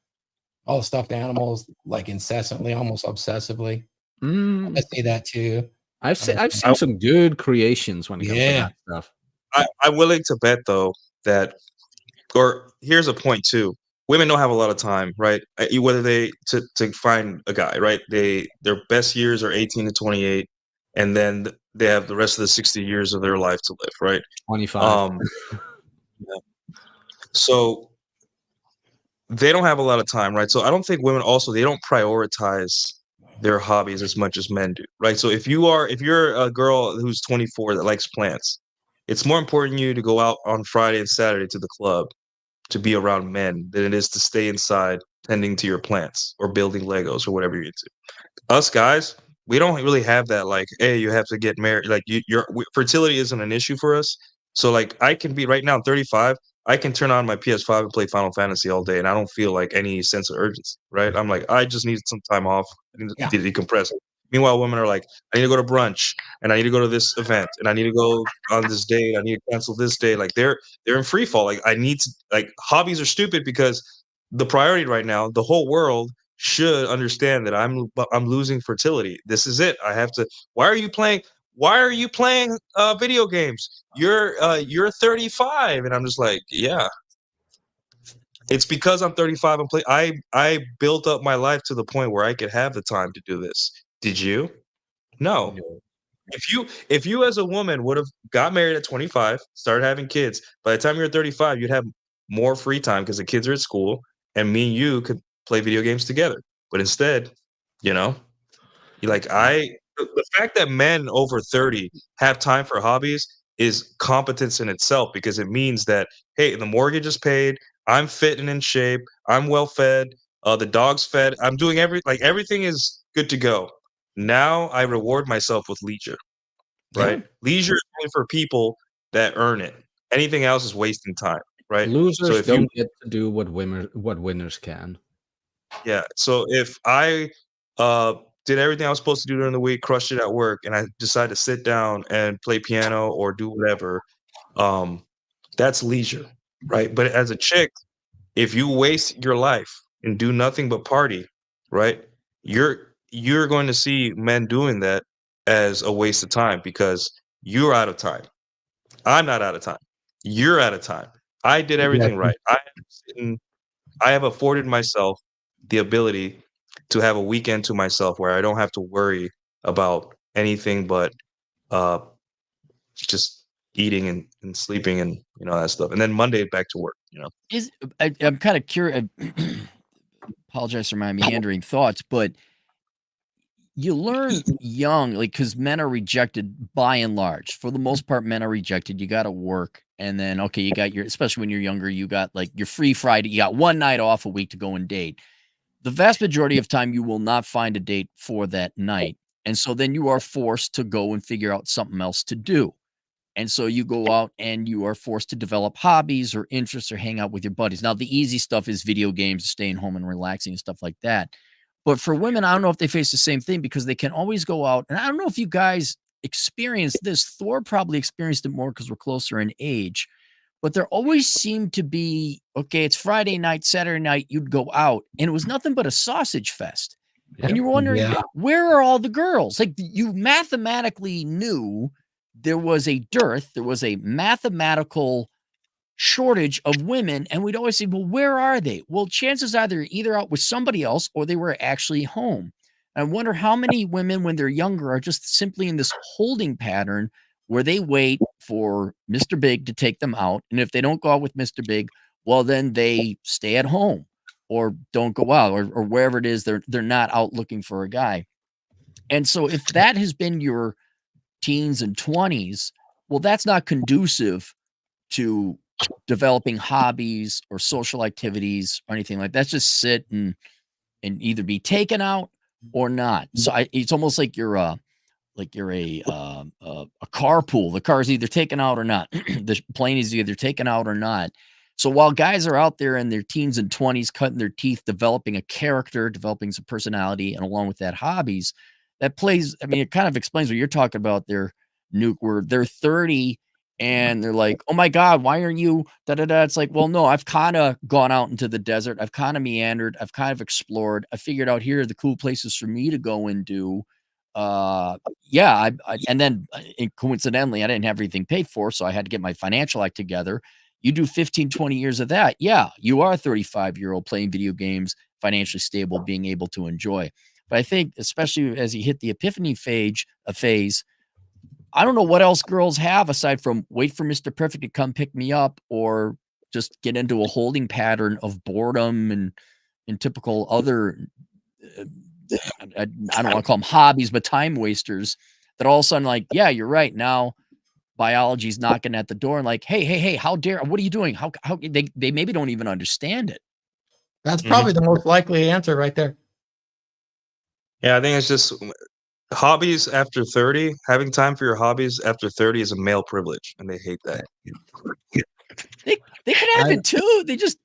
stuffed animals like incessantly, almost obsessively. I see that too. I've seen I, some good creations when it comes to Yeah. that stuff. I'm willing to bet though that, or here's a point too. Women don't have a lot of time, right? Whether they to find a guy, right? Their best years are 18 to 28, and then they have the rest of the 60 years of their life to live, right? 25. Yeah. So they don't have a lot of time, right? So I don't think women also, they don't prioritize their hobbies as much as men do, right? So if you're a girl who's 24 that likes plants, it's more important to you to go out on Friday and Saturday to the club to be around men than it is to stay inside tending to your plants or building Legos or whatever you're into. Us guys, we don't really have that, like, hey, you have to get married. Like fertility isn't an issue for us. So like I can be right now, I'm 35. I can turn on my PS5 and play Final Fantasy all day, and I don't feel like any sense of urgency. Right? I'm like, I just need some time off. I need Yeah. to decompress. Meanwhile, women are like, I need to go to brunch, and I need to go to this event, and I need to go on this date. I need to cancel this day. Like they're in free fall. Like I need to, like, hobbies are stupid because the priority right now, the whole world should understand that I'm losing fertility. This is it. I have to. Why are you playing? Why are you playing video games? You're 35, and I'm just like, yeah. It's because I'm 35 and play. I built up my life to the point where I could have the time to do this. Did you? No. If you as a woman would have got married at 25, started having kids, by the time you're 35, you'd have more free time because the kids are at school, and me and you could play video games together. But instead, you know, you like the fact that men over 30 have time for hobbies is competence in itself, because it means that, hey, the mortgage is paid, I'm fit and in shape, I'm well fed, the dog's fed, I'm doing everything is good to go. Now I reward myself with leisure, right? Leisure is only for people that earn it. Anything else is wasting time, right? So Losers if you don't get to do what winners can. Yeah. So if I did everything I was supposed to do during the week, crushed it at work, and I decide to sit down and play piano or do whatever, that's leisure, right? But as a chick, if you waste your life and do nothing but party, right? You're going to see men doing that as a waste of time because you're out of time. I'm not out of time. You're out of time. I did everything Exactly. right. I have afforded myself the ability to have a weekend to myself where I don't have to worry about anything but just eating and sleeping and that stuff. And then Monday back to work. I'm kind of curious. Apologize for my meandering thoughts, but you learn young, like, because men are rejected by and large. For the most part, men are rejected. You got to work. And then, okay, you got especially when you're younger, you got like your free Friday. You got one night off a week to go and date. The vast majority of time, you will not find a date for that night. And so then you are forced to go and figure out something else to do. And so you go out and you are forced to develop hobbies or interests or hang out with your buddies. Now, the easy stuff is video games, staying home and relaxing and stuff like that. But for women, I don't know if they face the same thing because they can always go out. And I don't know if you guys experienced this. Thor probably experienced it more because we're closer in age. But there always seemed to be, okay, it's Friday night, Saturday night, you'd go out. And it was nothing but a sausage fest. Yeah. And you were wondering, where are all the girls? Like, you mathematically knew there was a dearth, there was a mathematical shortage of women, and we'd always say, well, where are they? Well, chances are they're either out with somebody else or they were actually home. I wonder how many women, when they're younger, are just simply in this holding pattern where they wait for Mr. Big to take them out. And if they don't go out with Mr. Big, well, then they stay at home or don't go out or wherever it is, they're not out looking for a guy. And so if that has been your teens and 20s, well, that's not conducive to developing hobbies or social activities or anything like that. That's just sit and either be taken out or not. So it's almost like you're a carpool. The car is either taken out or not. The plane is either taken out or not. So while guys are out there in their teens and 20s, cutting their teeth, developing a character, developing some personality, and along with that, hobbies, that plays, I mean, it kind of explains what you're talking about there, Nuke, where they're 30 and they're like, oh my God, why aren't you da-da-da? It's like, well, no, I've kind of gone out into the desert. I've kind of meandered. I've kind of explored. I figured out here are the cool places for me to go and do. And then coincidentally, I didn't have everything paid for, so I had to get my financial act together. You do 15, 20 years of that. Yeah, you are a 35-year-old playing video games, financially stable, being able to enjoy. But I think, especially as you hit the epiphany phase, I don't know what else girls have aside from wait for Mr. Perfect to come pick me up or just get into a holding pattern of boredom and typical other, I don't want to call them hobbies, but time wasters that all of a sudden, like, yeah, you're right. Now biology's knocking at the door and like, hey, how dare, what are you doing? How they maybe don't even understand it. That's probably the most likely answer right there. Yeah, I think it's just hobbies after 30. Having time for your hobbies after 30 is a male privilege, and they hate that. They can have it too. They just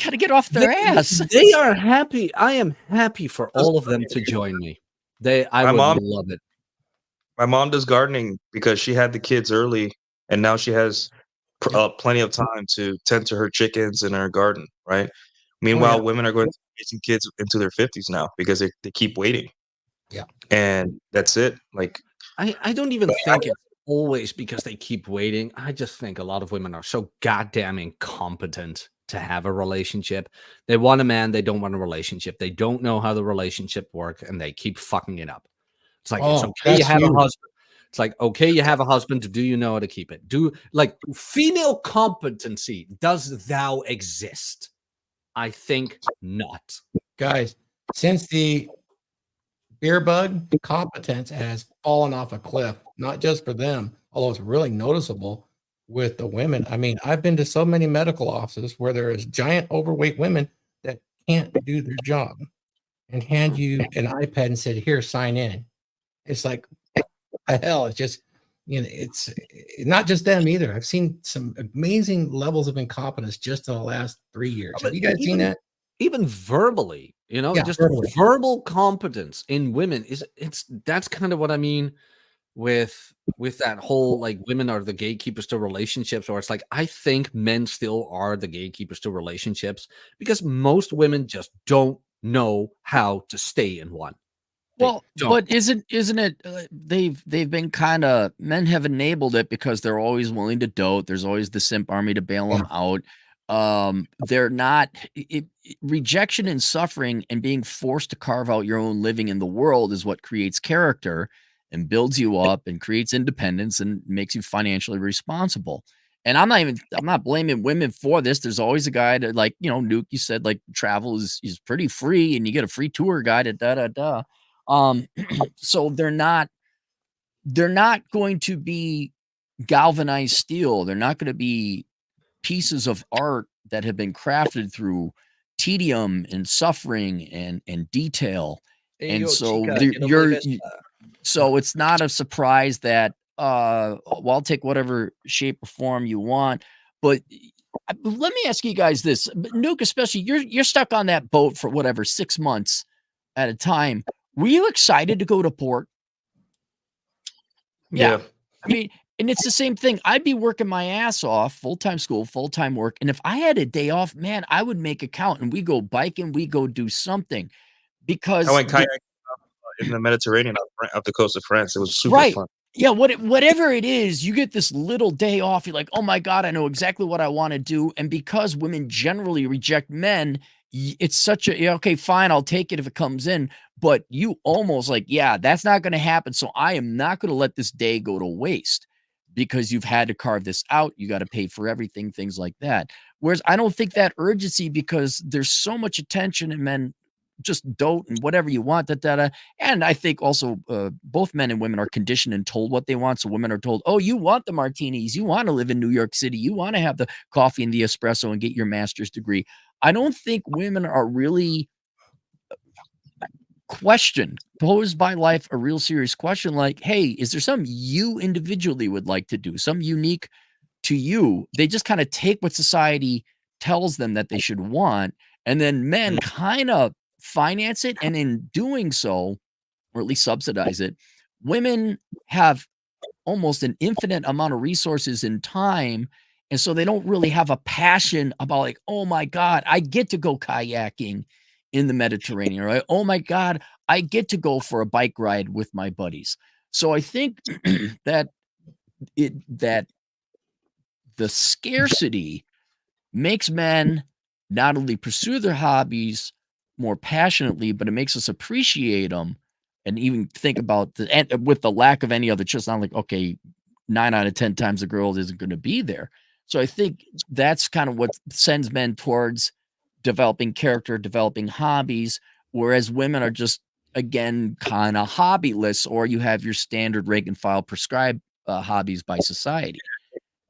gotta get off their ass. They are happy. I am happy for all of them to join me. I would love it. My mom does gardening because she had the kids early, and now she has plenty of time to tend to her chickens in her garden, right? Meanwhile, women are going to raising kids into their 50s now because they keep waiting. Yeah. And that's it. Like, I don't even think it's always because they keep waiting. I just think a lot of women are so goddamn incompetent to have a relationship. They want a man, they don't want a relationship. They don't know how the relationship works, and they keep fucking it up. It's like, it's okay you have a husband. It's like, okay, you have a husband. Do you know how to keep it? Female competency, does thou exist? I think not. Guys, since the beer bug, competence has fallen off a cliff, not just for them, although it's really noticeable with the women. I mean, I've been to so many medical offices where there is giant overweight women that can't do their job and hand you an iPad and said, here, sign in. It's like, hell, it's just, it's not just them either. I've seen some amazing levels of incompetence just in the last 3 years. Have you guys seen that? Even verbally, just verbally. Verbal competence in women that's kind of what I mean with that whole, like, women are the gatekeepers to relationships, or it's like, I think men still are the gatekeepers to relationships because most women just don't know how to stay in one. Well, but isn't it? They've been kind of, men have enabled it because they're always willing to dote. There's always the simp army to bail them out. They're not rejection and suffering and being forced to carve out your own living in the world is what creates character and builds you up and creates independence and makes you financially responsible. And I'm not blaming women for this. There's always a guy that, like, Nuke, you said, like, travel is pretty free and you get a free tour guide at da. So they're not going to be galvanized steel. They're not going to be pieces of art that have been crafted through tedium and suffering and detail. And so so it's not a surprise that well, I'll take whatever shape or form you want. But let me ask you guys this, Nuke, especially, you're stuck on that boat for whatever 6 months at a time. Were you excited to go to port? Yeah. I mean, and it's the same thing. I'd be working my ass off, full-time school, full-time work. And if I had a day off, man, I would make a count and we go biking, we go do something, because I went kayaking in the Mediterranean up the coast of France. It was super fun. Yeah, whatever it is, you get this little day off. You're like, oh my God, I know exactly what I want to do. And because women generally reject men, it's such a, okay, fine, I'll take it if it comes in. But you almost like, yeah, that's not going to happen. So I am not going to let this day go to waste because you've had to carve this out. You got to pay for everything, things like that. Whereas I don't think that urgency, because there's so much attention and men just dote and whatever you want, and I think also both men and women are conditioned and told what they want. So women are told, oh, you want the martinis, you want to live in New York City, you want to have the coffee and the espresso and get your master's degree. I don't think women are really posed by life a real serious question like, hey, is there something you individually would like to do, some unique to you? They just kind of take what society tells them that they should want, and then men kind of finance it, and in doing so, or at least subsidize it, women have almost an infinite amount of resources and time, and so they don't really have a passion about, like, oh my God, I get to go kayaking in the Mediterranean, right? Oh my God, I get to go for a bike ride with my buddies. So I think that the scarcity makes men not only pursue their hobbies more passionately, but it makes us appreciate them and even think about with the lack of any other choice. Not like, okay, 9 out of 10 times the girl isn't going to be there. So I think that's kind of what sends men towards developing character, developing hobbies, whereas women are just, again, kind of hobbyless, or you have your standard rank and file prescribed hobbies by society.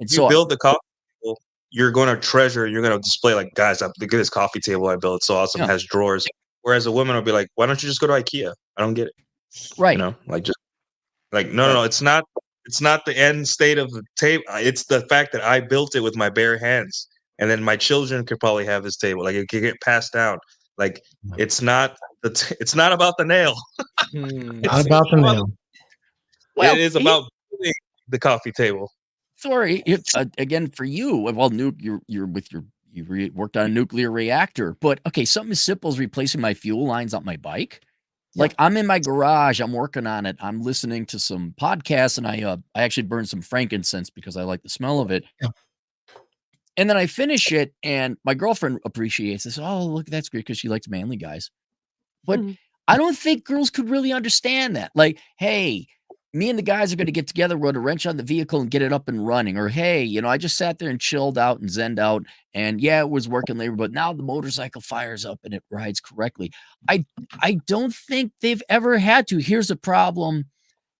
And you build the coffee table, you're going to treasure, you're going to display, like, guys, look at this coffee table I built. It's so awesome. It has drawers. Whereas a woman will be like, why don't you just go to IKEA? I don't get it. Right. Like, just like, no, it's not the end state of the table. It's the fact that I built it with my bare hands. And then my children could probably have this table. Like, it could get passed down. Like, it's not about the nail. Not about the nail. Well, it is about building the coffee table. Sorry, again, for you, well, Nuke, you worked on a nuclear reactor, but okay, something as simple as replacing my fuel lines on my bike. Like, I'm in my garage, I'm working on it, I'm listening to some podcasts, and I actually burned some frankincense because I like the smell of it. Yeah. And then I finish it, and my girlfriend appreciates this. Oh, look, that's great, because she likes manly guys. But I don't think girls could really understand that. Like, hey, me and the guys are going to get together, run a wrench on the vehicle and get it up and running. Or, hey, I just sat there and chilled out and zenned out, and yeah, it was working labor, but now the motorcycle fires up and it rides correctly. I don't think they've ever had to. Here's a problem.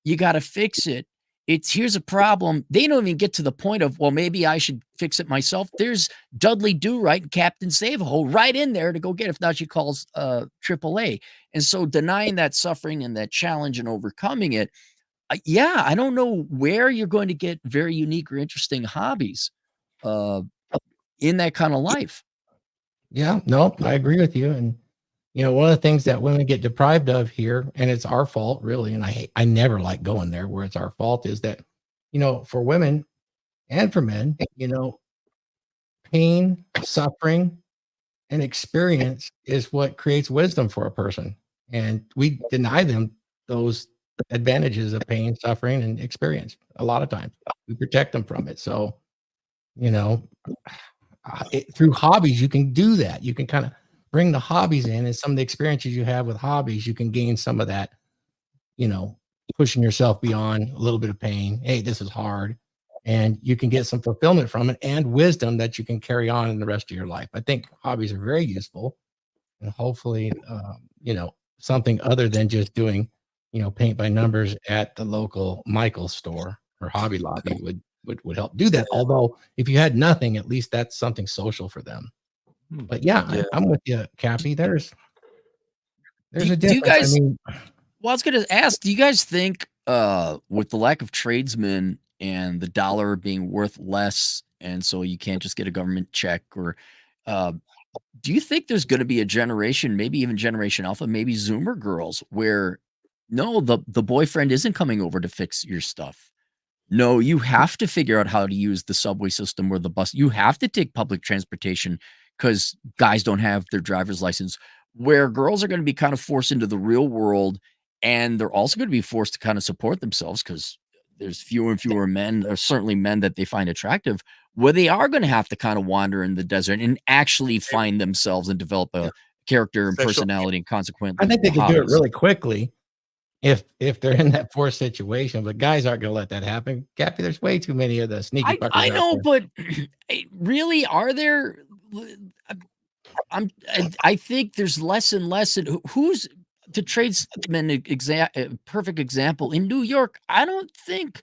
You got to fix it. Here's a problem. They don't even get to the point of, well, maybe I should fix it myself. There's Dudley Do-Right and Captain Save-A-Hole right in there to go get it. If not, she calls AAA. And so denying that suffering and that challenge and overcoming it, I don't know where you're going to get very unique or interesting hobbies in that kind of life. Yeah, no, I agree with you. And, one of the things that women get deprived of here, and it's our fault, really, and I never like going there where it's our fault, is that, for women and for men, pain, suffering, and experience is what creates wisdom for a person. And we deny them those advantages of pain, suffering, and experience. A lot of times we protect them from it. So, through hobbies, you can do that. You can kind of bring the hobbies in, and some of the experiences you have with hobbies, you can gain some of that, pushing yourself beyond a little bit of pain. Hey, this is hard. And you can get some fulfillment from it and wisdom that you can carry on in the rest of your life. I think hobbies are very useful, and hopefully, something other than just doing, paint by numbers at the local Michael's store or Hobby Lobby would help do that. Although if you had nothing, at least that's something social for them. But yeah. I'm with you, Cappy. There's a difference. Do you guys, well, I was going to ask, do you guys think with the lack of tradesmen and the dollar being worth less, and so you can't just get a government check, or do you think there's going to be a generation, maybe even Generation Alpha, maybe Zoomer girls, where no, the boyfriend isn't coming over to fix your stuff? No, you have to figure out how to use the subway system or the bus. You have to take public transportation because guys don't have their driver's license, where girls are going to be kind of forced into the real world, and they're also going to be forced to kind of support themselves because there's fewer and fewer men, or certainly men that they find attractive, where they are going to have to kind of wander in the desert and actually find themselves and develop a character and personality, and consequently, I think they could do it really quickly if they're in that forced situation, but guys aren't going to let that happen. Cappy, there's way too many of the sneaky fuckers. I know, but really, are there? I think there's less and less. And who's the tradesman perfect example in New York? I don't think.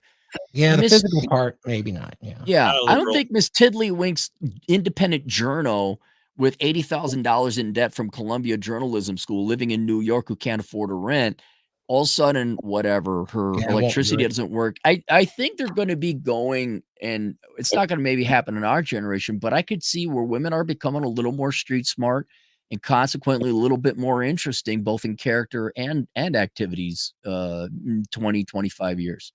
Yeah, the physical part, maybe not. Yeah. I don't think Miss Tiddlywink's independent journo with $80,000 in debt from Columbia Journalism School, living in New York, who can't afford a rent, all of a sudden, whatever, her electricity doesn't work. I think they're going to be going, and it's not going to maybe happen in our generation, but I could see where women are becoming a little more street smart and consequently a little bit more interesting, both in character and activities, in 20, 25 years.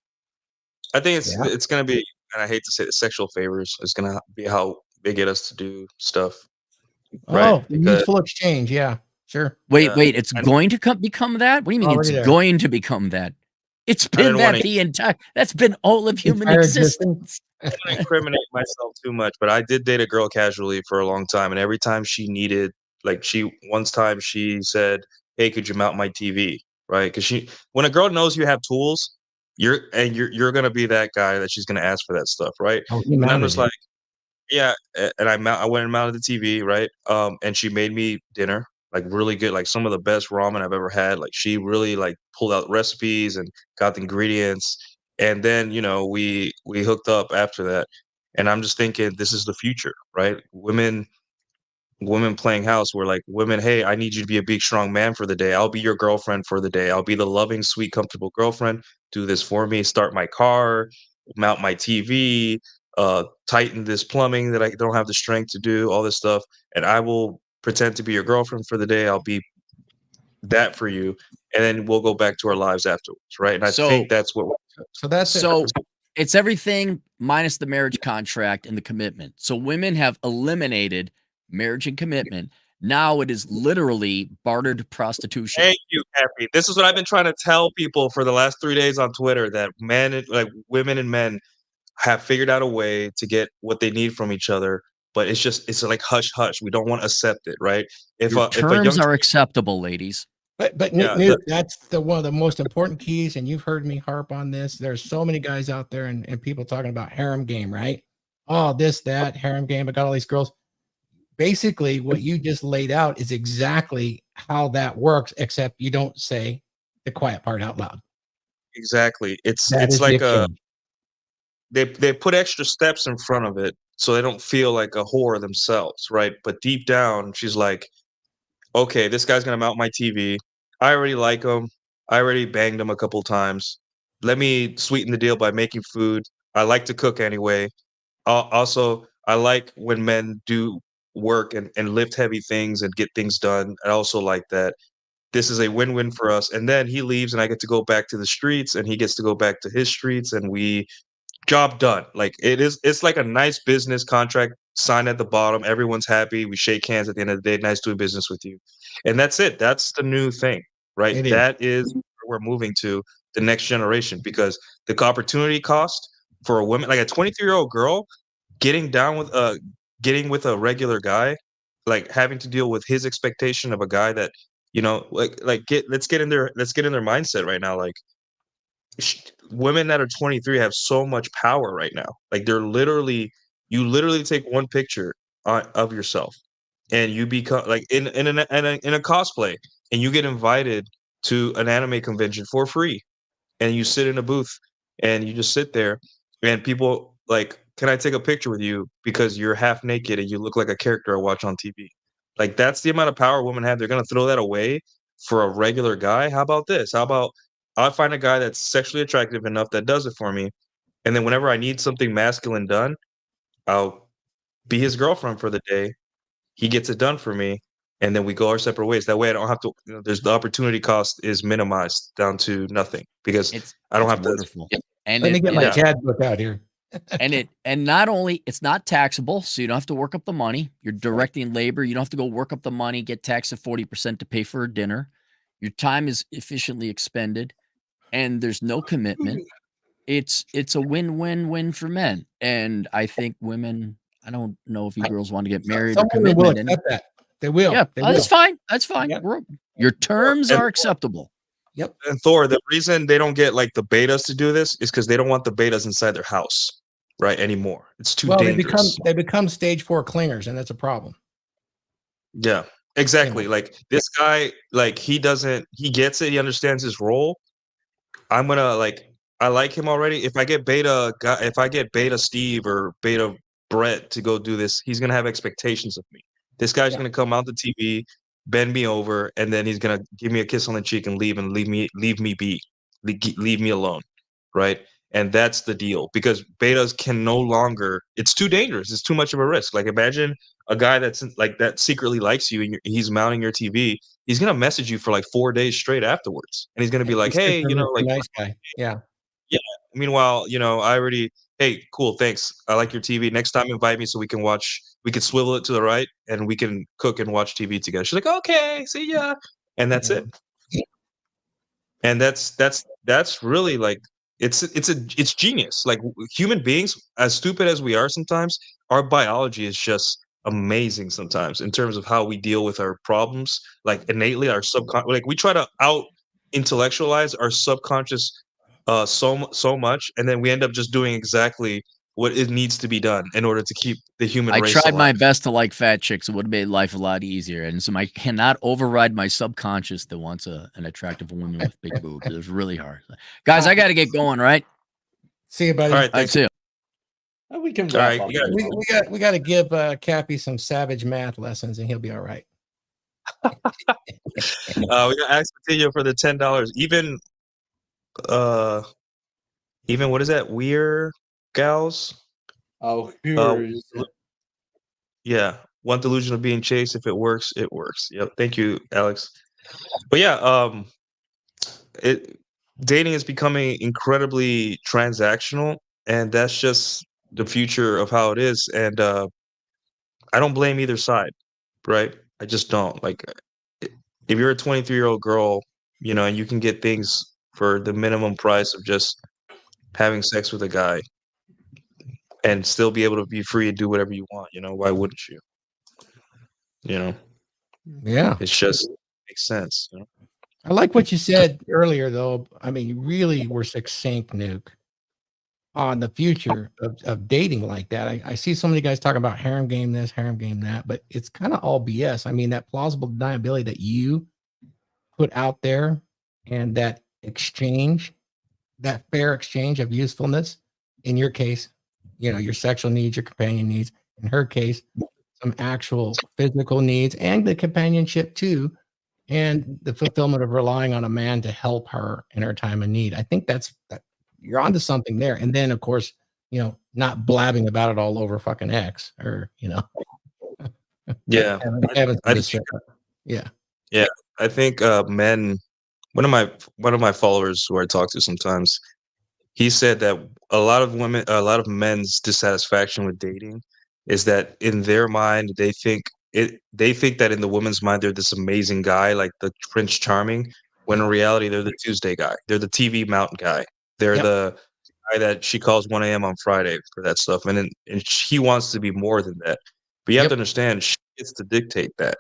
I think it's going to be, and I hate to say it, sexual favors is going to be how they get us to do stuff. Right? Mutual exchange. Yeah, sure. Wait, it's going to become that? What do you mean it's going to become that? It's been that the entire, that's been all of human existence. I don't want to incriminate myself too much, but I did date a girl casually for a long time, and every time she needed, one time she said, "Hey, could you mount my TV?" Right? Because when a girl knows you have tools, you're gonna be that guy that she's gonna ask for that stuff, right? And I'm just like, yeah, and I went and mounted the TV, right? And she made me dinner, like really good, like some of the best ramen I've ever had. Like she really pulled out recipes and got the ingredients, and then we hooked up after that. And I'm just thinking, this is the future, right? Women playing house, where women, hey, I need you to be a big strong man for the day. I'll be your girlfriend for the day. I'll be the loving, sweet, comfortable girlfriend. Do this for me. Start my car, mount my TV, tighten this plumbing that I don't have the strength to do, all this stuff, and I will pretend to be your girlfriend for the day. I'll be that for you, and then we'll go back to our lives afterwards, right? And I think that's what it's everything minus the marriage contract and the commitment. So women have eliminated marriage and commitment. Now it is literally bartered prostitution. Thank you, Cappy. This is what I've been trying to tell people for the last 3 days on Twitter, that women and men have figured out a way to get what they need from each other, but it's like hush hush. We don't want to accept it, right? Terms are acceptable, ladies. But Newt, that's one of the most important keys, and you've heard me harp on this. There's so many guys out there and people talking about harem game, right? Oh, this, that, harem game. I got all these girls. Basically, what you just laid out is exactly how that works, except you don't say the quiet part out loud. Exactly. It's like they put extra steps in front of it so they don't feel like a whore themselves, right? But deep down, she's like, okay, this guy's gonna mount my TV. I already like him. I already banged him a couple times. Let me sweeten the deal by making food. I like to cook anyway. Also, I like when men do work and lift heavy things and get things done. I also like that. This is a win-win for us. And then he leaves and I get to go back to the streets and he gets to go back to his streets, and job done. It's like a nice business contract signed at the bottom. Everyone's happy. We shake hands at the end of the day. Nice doing business with you. And that's it. That's the new thing, right? That is where we're moving to, the next generation, because the opportunity cost for a woman, like a 23-year-old girl, getting down with getting with a regular guy, like having to deal with his expectation of a guy that, let's get in their mindset right now. Like women that are 23 have so much power right now. Like you literally take one picture of yourself and you become like in a cosplay, and you get invited to an anime convention for free, and you sit in a booth and you just sit there, and people like, can I take a picture with you because you're half naked and you look like a character I watch on TV? Like that's the amount of power women have. They're gonna throw that away for a regular guy. How about this? How about I find a guy that's sexually attractive enough that does it for me, and then whenever I need something masculine done, I'll be his girlfriend for the day. He gets it done for me, and then we go our separate ways. That way, I don't have to. There's the opportunity cost is minimized down to nothing because I don't have wonderful. to. And Let me get my yeah. CAD book out here. And not only it's not taxable, so you don't have to work up the money. You're directing labor. You don't have to go work up the money, get taxed at 40% to pay for a dinner. Your time is efficiently expended, and there's no commitment. It's a win-win-win for men. And I think women, I don't know if you girls want to get married or Some women will commitment. accept that. They will. Yeah, They that's will. fine. That's fine. Yep. Your terms And- are acceptable. Yep. And Thor, the reason they don't get like the betas to do this is because they don't want the betas inside their house, right? Anymore. It's too dangerous. They become stage 4 clingers, and that's a problem. Yeah, exactly. Like this guy, like he gets it. He understands his role. I like him already. If I get beta Steve or beta Brett to go do this, he's gonna have expectations of me. This guy's gonna come out the TV, bend me over, and then he's gonna give me a kiss on the cheek and leave me be, leave me alone, right? And that's the deal, because betas can no longer. It's too dangerous. It's too much of a risk. Like imagine a guy that's like that secretly likes you and he's mounting your TV. He's gonna message you for like 4 days straight afterwards, and he's gonna be like, "Hey, like nice guy." Yeah. yeah. Meanwhile, hey, cool, thanks. I like your TV. Next time, invite me so we can swivel it to the right and we can cook and watch TV together. She's like, okay, see ya. And that's it. And that's really like, it's genius. Like human beings, as stupid as we are sometimes, our biology is just amazing sometimes in terms of how we deal with our problems. Like innately, our subconscious, like we try to out intellectualize our subconscious so much, and then we end up just doing exactly what it needs to be done in order to keep the human race I tried my alive. best to like fat chicks. It would have made life a lot easier. And so I cannot override my subconscious that wants an attractive woman with big boobs. It was really hard. Guys, I got to get going, right? See you, buddy. All right, All right, thanks. see you. We can All wrap right, up. you We got to give Cappy some savage math lessons, and he'll be all right. We got Ask Patillo for the $10. Even what is that? Weird gals? Oh, here's Yeah. One delusion of being chased. If it works, it works. Yep. Thank you, Alex. But yeah, dating is becoming incredibly transactional, and that's just the future of how it is. And I don't blame either side, right? I just don't. Like, if you're a 23-year-old girl, and you can get things for the minimum price of just having sex with a guy and still be able to be free and do whatever you want, why wouldn't you? Yeah. It's just makes sense. I like what you said earlier, though. I mean, you really were succinct, Nuke, on the future of dating like that. I see so many guys talking about harem game this, harem game that, but it's kind of all BS. I mean, that plausible deniability that you put out there and that exchange, that fair exchange of usefulness, in your case, your sexual needs, your companion needs, in her case, some actual physical needs and the companionship too, and the fulfillment of relying on a man to help her in her time of need. I think that you're onto something there. And then of course, not blabbing about it all over fucking X or, Yeah. Yeah. Yeah. I think men, one of my followers who I talk to sometimes, he said that a lot of men's dissatisfaction with dating is that in their mind they think that in the woman's mind they're this amazing guy, like the Prince Charming, when in reality they're the Tuesday guy. They're the TV mountain guy. They're the guy that she calls 1 a.m. on Friday for that stuff. And he wants to be more than that. But you have Yep. to understand, she gets to dictate that,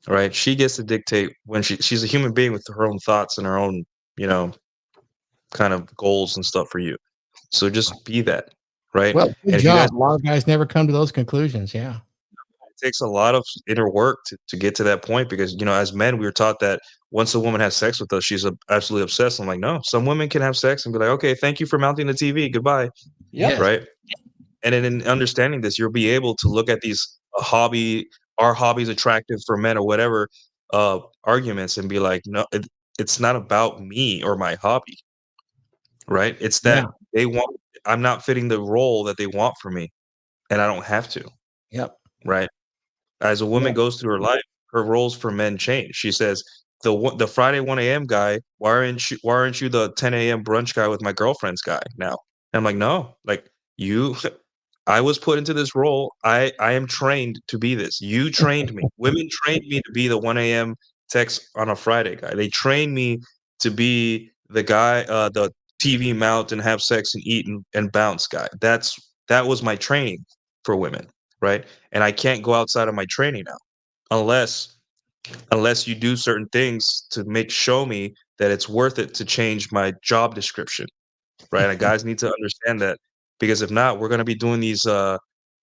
right? She gets to dictate when she's a human being with her own thoughts and her own, kind of goals and stuff for you. So just be that, right? Well, good And if you guys, job. A lot of guys never come to those conclusions. Yeah. it takes a lot of inner work to get to that point because, as men, we were taught that once a woman has sex with us, she's absolutely obsessed. I'm like, no, some women can have sex and be like, okay, thank you for mounting the TV. Goodbye. Yep. Yes. Right. And then in understanding this, you'll be able to look at these our hobbies attractive for men or whatever arguments and be like, no, it's not about me or my hobby, right? It's that Yeah. I'm not fitting the role that they want for me, and I don't have to, Yep. right? As a woman Yeah. goes through her life, her roles for men change. She says, the Friday 1 a.m. guy, why aren't you the 10 a.m. brunch guy with my girlfriend's guy now? And I'm like, no, like you I was put into this role. I am trained to be this. You trained me. Women trained me to be the 1 a.m. text on a Friday guy. They trained me to be the guy, the TV mount and have sex and eat and bounce guy. That was my training for women, right? And I can't go outside of my training now unless you do certain things to show me that it's worth it to change my job description, right? And guys need to understand that because if not, we're going to be doing these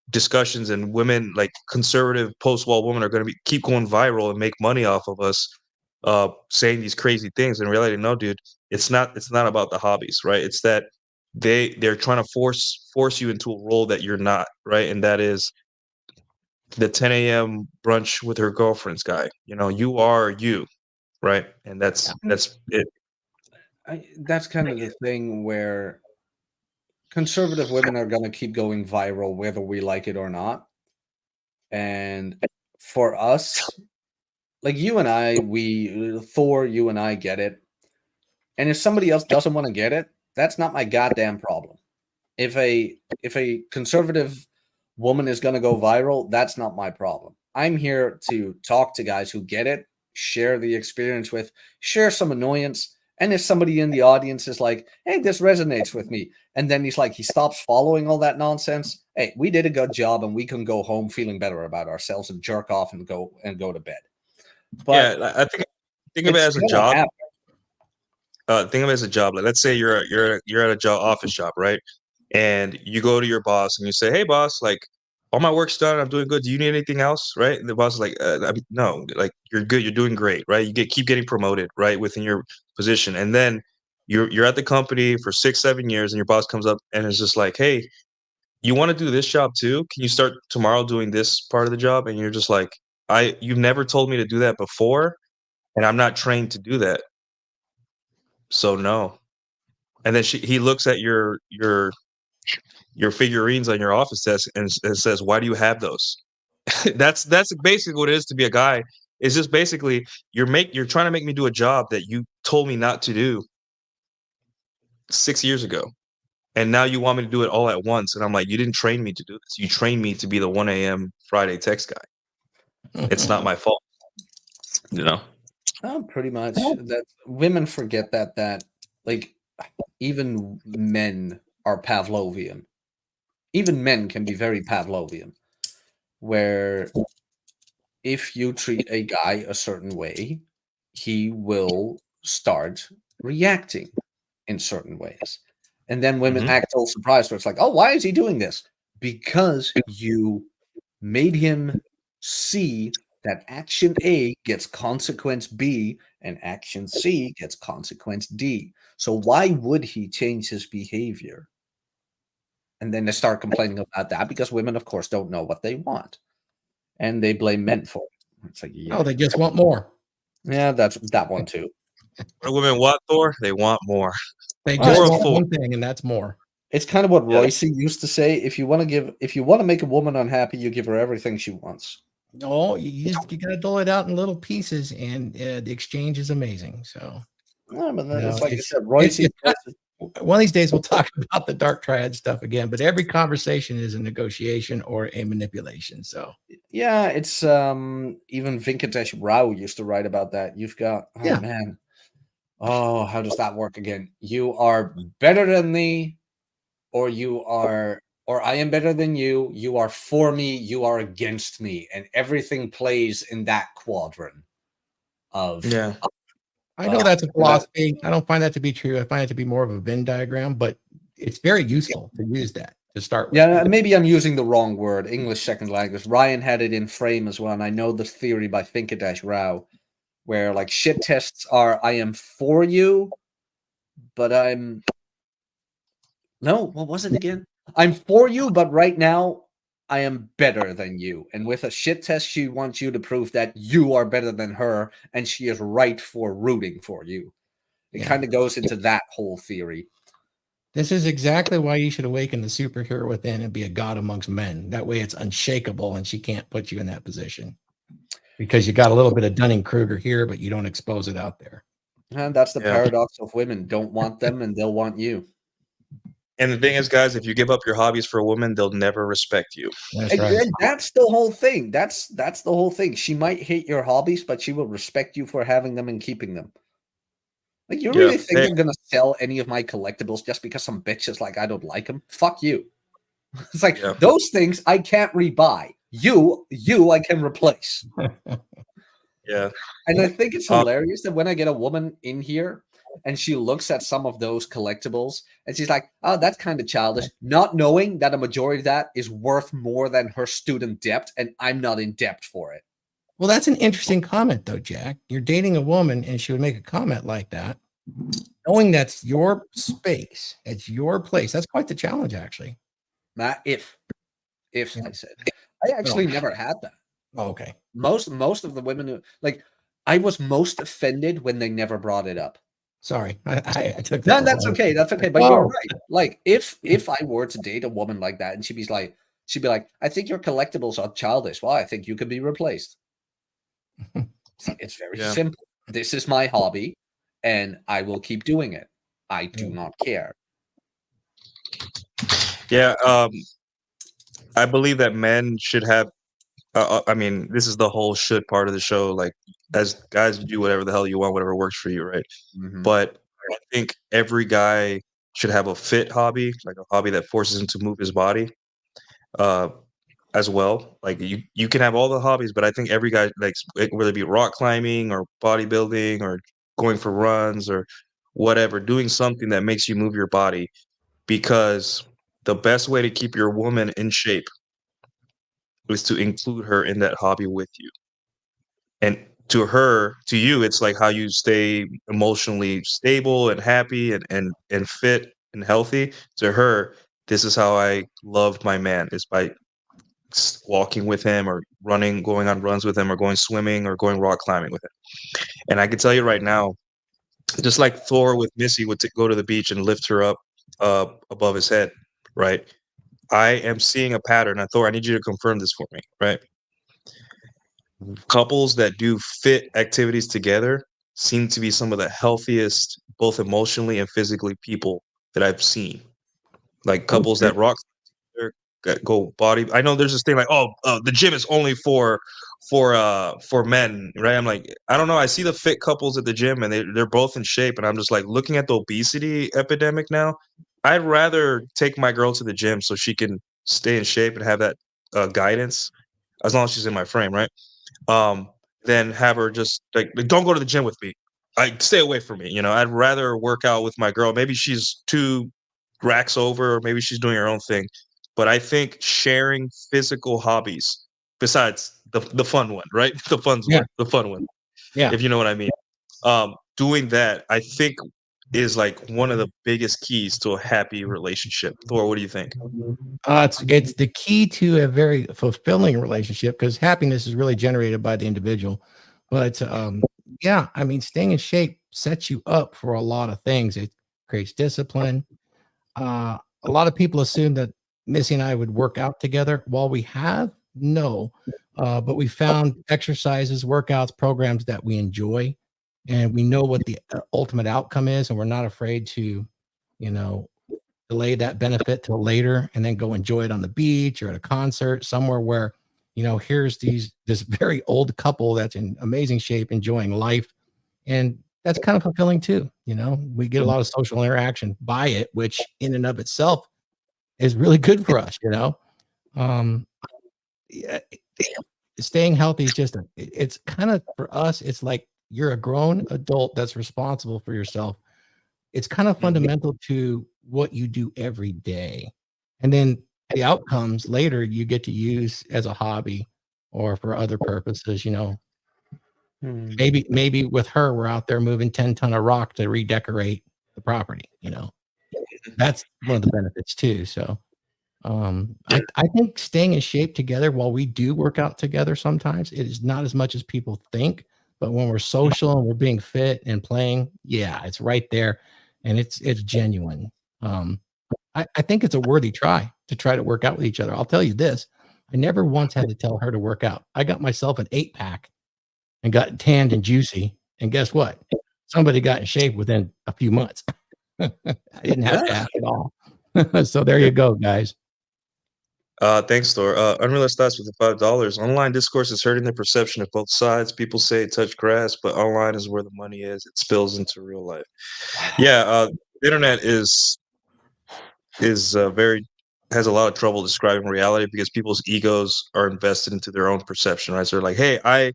discussions, and women, like conservative post-wall women, are going to keep going viral and make money off of us saying these crazy things. In reality, no, dude, it's not about the hobbies, right? It's that they're trying to force you into a role that you're not, right? And that is the 10 a.m. brunch with her girlfriend's guy. You are you, right? And that's it. That's kind of the thing where conservative women are going to keep going viral whether we like it or not. And for us, like you and I, Thor, you and I get it. And if somebody else doesn't want to get it, that's not my goddamn problem. If a conservative woman is going to go viral, that's not my problem. I'm here to talk to guys who get it, share the experience with, share some annoyance. And if somebody in the audience is like, hey, this resonates with me, and then he stops following all that nonsense, hey, we did a good job and we can go home feeling better about ourselves and jerk off and go to bed. But Yeah, I think of it it's as a gonna job. happen. Think of it as a job. Like, let's say you're at a job, office job, right? And you go to your boss and you say, "Hey, boss, like all my work's done. I'm doing good. Do you need anything else?" Right? And the boss is like, "No, like you're good. You're doing great, right? You keep getting promoted, right, within your position, and then you're at the company for 6-7 years, and your boss comes up and is just like, "Hey, you want to do this job too? Can you start tomorrow doing this part of the job?" And you're just like, You've never told me to do that before, and I'm not trained to do that, so no." And then he looks at your figurines on your office desk and says, "Why do you have those?" That's basically what it is to be a guy. It's just basically you're trying to make me do a job that you told me not to do 6 years ago, and now you want me to do it all at once. And I'm like, you didn't train me to do this. You trained me to be the 1 a.m. Friday text guy. It's not my fault, you know. Oh, pretty much. That women forget that like even men are Pavlovian. Even men can be very Pavlovian, where if you treat a guy a certain way, he will start reacting in certain ways. And then women Mhm. act all surprised, where it's like, oh, why is he doing this? Because you made him see that action A gets consequence B and action C gets consequence D. So why would he change his behavior? And then they start complaining about that because women, of course, don't know what they want. And they blame men for it. It's like, Oh, yeah. they just want more. Yeah, that's that one too. What do women want, Thor? They want more. They Well, just More of want Thor. one thing, and that's more. it's kind of what Yeah. Royce used to say. If you want to make a woman unhappy, you give her everything she wants. No, you got to dole it out in little pieces, and the exchange is amazing. So, Yeah, but no, it's like I it's said, Royce. one of these days we'll talk about the dark triad stuff again. But every conversation is a negotiation or a manipulation. So, Yeah, it's even Venkatesh Rao used to write about that. You've got Yeah. man. How does that work again? You are better than me, or you are or I am better than you. You are for me. You are against me, and everything plays in that quadrant of Yeah. I know that's a philosophy. I don't find that to be true. I find it to be more of a Venn diagram, but it's very useful to use that to start with. Yeah, maybe I'm using the wrong word. English second language. Ryan had it in frame as well, and I know this theory by Finkadesh-Rao, where like shit tests are I am for you, but I'm what was it again? I'm for you, but right now I am better than you. And with a shit test, she wants you to prove that you are better than her, and she is right for rooting for you. It kind of goes into that whole theory. This is exactly why you should awaken the superhero within and be a god amongst men. That way it's unshakable and she can't put you in that position. Because you got a little bit of Dunning-Kruger here, but you don't expose it out there. And that's the paradox of women. Don't want them and they'll want you. And the thing is, guys, if you give up your hobbies for a woman, they'll never respect you. That's right. And that's the whole thing. That's the whole thing. She might hate your hobbies, but she will respect you for having them and keeping them. Like, you really think I'm gonna sell any of my collectibles just because some bitch is like, I don't like them? Fuck you. It's like those things I can't rebuy. You I can replace. Yeah. And I think it's hilarious that when I get a woman in here and she looks at some of those collectibles and she's like, oh, that's kind of childish, not knowing that a majority of that is worth more than her student debt, and I'm not in debt for it. Well, that's an interesting comment, though, Jack. You're dating a woman and she would make a comment like that, knowing that's your space, it's your place. That's quite the challenge, actually. If I said, I actually never had that. Oh, okay. Most of the women who, like, I was most offended when they never brought it up. Sorry, I took that. No, that's okay. That's okay. But you're right. Like, if I were to date a woman like that, and she'd be like, I think your collectibles are childish. Well, I think you could be replaced. It's very simple. This is my hobby, and I will keep doing it. I do not care. Yeah, I believe that men should have. I mean, this is the whole should part of the show. Like, as guys, you do whatever the hell you want, whatever works for you, right? Mm-hmm. But I think every guy should have a fit hobby, like a hobby that forces him to move his body, as well. Like, you can have all the hobbies, but I think every guy, like, whether it be rock climbing or bodybuilding or going for runs or whatever, doing something that makes you move your body, because the best way to keep your woman in shape is to include her in that hobby with you. And to you, it's like how you stay emotionally stable and happy and fit and healthy. To her, this is how I love my man, is by walking with him or running, going on runs with him, or going swimming or going rock climbing with him. And I can tell you right now, just like Thor with Missy would go to the beach and lift her up above his head, right? I am seeing a pattern. And Thor, I need you to confirm this for me, right? Couples that do fit activities together seem to be some of the healthiest, both emotionally and physically, people that I've seen. Like couples that rock, go body. I know there's this thing like, the gym is only for men, right? I'm like, I don't know. I see the fit couples at the gym and they're both in shape, and I'm just like, looking at the obesity epidemic now, I'd rather take my girl to the gym so she can stay in shape and have that guidance, as long as she's in my frame, right? Than have her just like, don't go to the gym with me. Stay away from me. I'd rather work out with my girl. Maybe she's 2 racks over, or maybe she's doing her own thing. But I think sharing physical hobbies, besides the fun one, right? The fun one. Yeah. If you know what I mean. Doing that, I think, is like one of the biggest keys to a happy relationship. Thor, what do you think? It's the key to a very fulfilling relationship, because happiness is really generated by the individual. But yeah, I mean, staying in shape sets you up for a lot of things. It creates discipline. A lot of people assume that Missy and I would work out together. While we have, no, but we found exercises, workouts, programs that we enjoy, and we know what the ultimate outcome is, and we're not afraid to, delay that benefit till later and then go enjoy it on the beach or at a concert somewhere where, here's this very old couple that's in amazing shape, enjoying life. And that's kind of fulfilling too. We get a lot of social interaction by it, which in and of itself is really good for us, yeah, staying healthy is just it's kind of for us, it's like you're a grown adult that's responsible for yourself. It's kind of fundamental to what you do every day. And then the outcomes later you get to use as a hobby or for other purposes, Maybe with her, we're out there moving 10-ton of rock to redecorate the property, That's one of the benefits too. So I think staying in shape together while we do work out together sometimes, it is not as much as people think. But when we're social and we're being fit and playing, yeah, it's right there, and it's genuine. I think it's a worthy try to work out with each other. I'll tell you this: I never once had to tell her to work out. I got myself an 8-pack and got tanned and juicy, and guess what? Somebody got in shape within a few months. I didn't have to ask at all. So there you go, guys. Thanks, Thor. Unrealized thoughts with the $5. Online discourse is hurting the perception of both sides. People say touch grass, but online is where the money is. It spills into real life. Yeah, the internet is very has a lot of trouble describing reality because people's egos are invested into their own perception, right? So they're like, hey,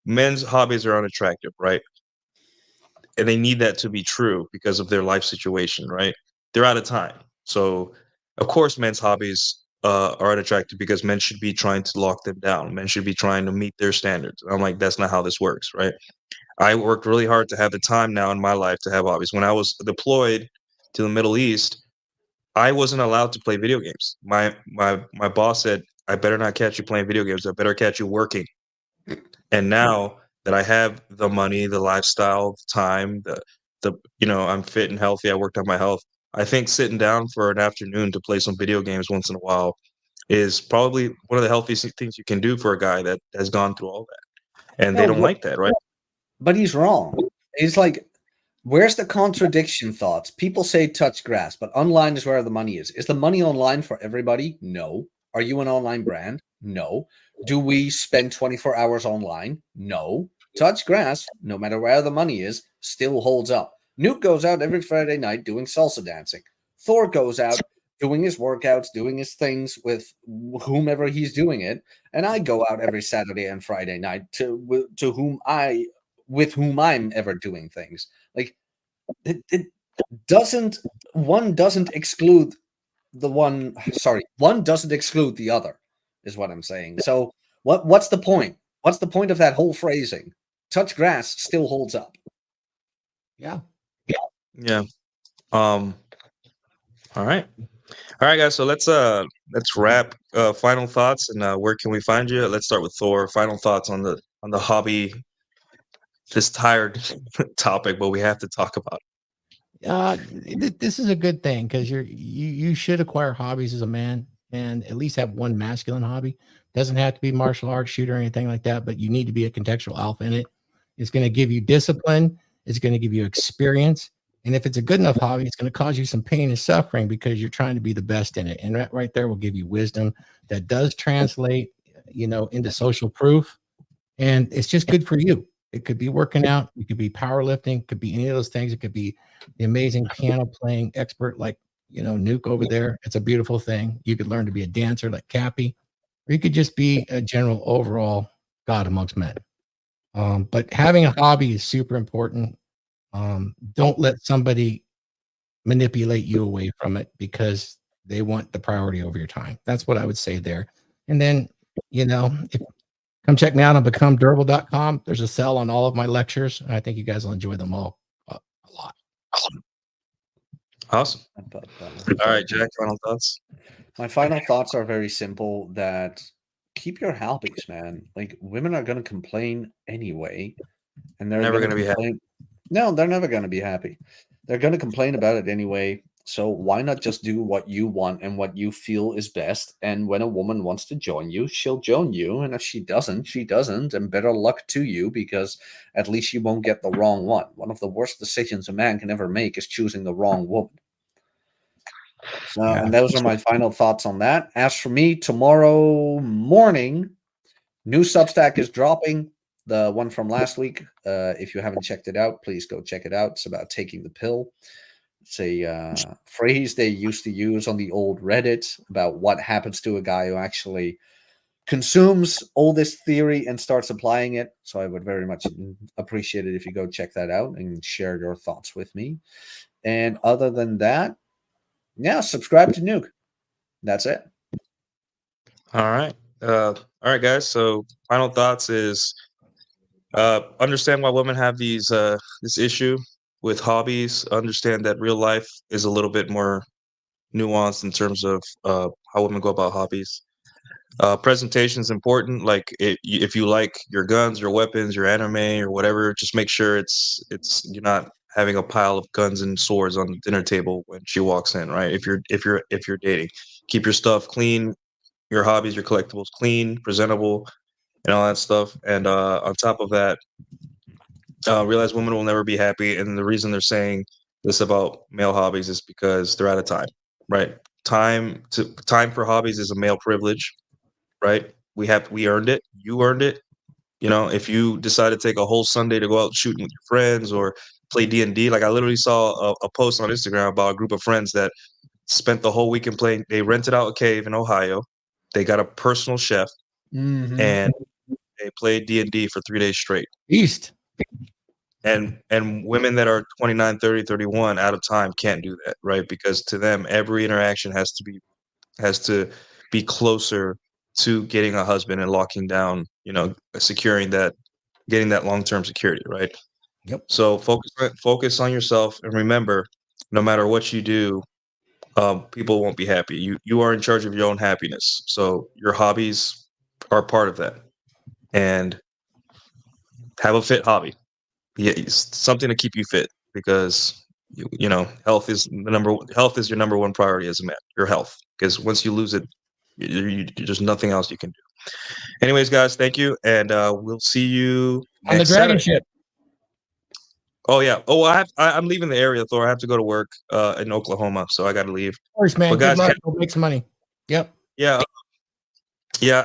men's hobbies are unattractive, right? And they need that to be true because of their life situation, right? They're out of time. So, of course, men's hobbies are unattractive because men should be trying to lock them down. Men should be trying to meet their standards. And I'm like, that's not how this works, right? I worked really hard to have the time now in my life to have hobbies. When I was deployed to the Middle East, I wasn't allowed to play video games. My boss said, I better not catch you playing video games. I better catch you working. And now that I have the money, the lifestyle, the time, I'm fit and healthy. I worked on my health. I think sitting down for an afternoon to play some video games once in a while is probably one of the healthiest things you can do for a guy that has gone through all that. And they don't like that, right? But he's wrong. He's like, where's the contradiction thoughts? People say touch grass, but online is where the money is. Is the money online for everybody? No. Are you an online brand? No. Do we spend 24 hours online? No. Touch grass, no matter where the money is, still holds up. Nuke goes out every Friday night doing salsa dancing. Thor goes out doing his workouts, doing his things with whomever he's doing it. And I go out every Saturday and Friday night with whom I'm ever doing things. Like it doesn't exclude one doesn't exclude the other, is what I'm saying. So what's the point? What's the point of that whole phrasing? Touch grass still holds up. Yeah. Yeah. All right, guys. So let's wrap. Final thoughts, and where can we find you? Let's start with Thor. Final thoughts on the hobby. This tired topic, but we have to talk about it. This is a good thing because you should acquire hobbies as a man and at least have one masculine hobby. Doesn't have to be martial arts, shooter, or anything like that, but you need to be a contextual alpha in it. It's going to give you discipline. It's going to give you experience. And if it's a good enough hobby, it's going to cause you some pain and suffering because you're trying to be the best in it. And that right there will give you wisdom that does translate, into social proof. And it's just good for you. It could be working out. It could be powerlifting. It could be any of those things. It could be the amazing piano playing expert like, Nuke over there. It's a beautiful thing. You could learn to be a dancer like Cappy, or you could just be a general overall God amongst men. But having a hobby is super important. Don't let somebody manipulate you away from it because they want the priority over your time. That's what I would say there. And then, come check me out on becomedurable.com. There's a sale on all of my lectures, and I think you guys will enjoy them all a lot. Awesome. All right, Jack, final thoughts? My final thoughts are very simple, that keep your hobbies, man. Like, women are going to complain anyway, and they're Never going to be happy. No, they're never going to be happy. They're going to complain about it anyway. So why not just do what you want and what you feel is best? And when a woman wants to join you, she'll join you. And if she doesn't, she doesn't. And better luck to you, because at least you won't get the wrong one. One of the worst decisions a man can ever make is choosing the wrong woman. So, and those are my final thoughts on that. As for me, tomorrow morning, new Substack is dropping. The one from last week. If you haven't checked it out, please go check it out. It's about taking the pill. It's a phrase they used to use on the old Reddit about what happens to a guy who actually consumes all this theory and starts applying it. So I would very much appreciate it if you go check that out and share your thoughts with me. And other than that, yeah, subscribe to Nuke. That's it. All right. All right, guys. So final thoughts is understand why women have this issue with hobbies. Understand that real life is a little bit more nuanced in terms of how women go about hobbies. Presentation is important. Like if you like your guns, your weapons, your anime, or whatever, just make sure it's you're not having a pile of guns and swords on the dinner table when she walks in, right? If you're dating, keep your stuff clean, your hobbies, your collectibles clean, presentable, and all that stuff. And on top of that, realize women will never be happy. And the reason they're saying this about male hobbies is because they're out of time, right? Time for hobbies is a male privilege, right? We earned it. You earned it. You know, if you decide to take a whole Sunday to go out shooting with your friends or play D&D, like I literally saw a post on Instagram about a group of friends that spent the whole weekend playing. They rented out a cave in Ohio. They got a personal chef, and they played D&D for 3 days straight. East. And women that are 29, 30, 31 out of time can't do that, right? Because to them, every interaction has to be closer to getting a husband and locking down, securing that, getting that long-term security, right? Yep. So focus on yourself, and remember, no matter what you do, people won't be happy. You are in charge of your own happiness. So your hobbies are part of that, and have a fit hobby. Yeah, something to keep you fit, because health is your number one priority as a man. Your health, because once you lose it, there's nothing else you can do. Anyways, guys, thank you, and we'll see you On the next dragon Saturday. ship. Oh yeah. Oh, I'm leaving the area, Thor. I have to go to work in Oklahoma, so I got to leave. Of course, man. But guys, Good luck. Go make some money. Yep. yeah,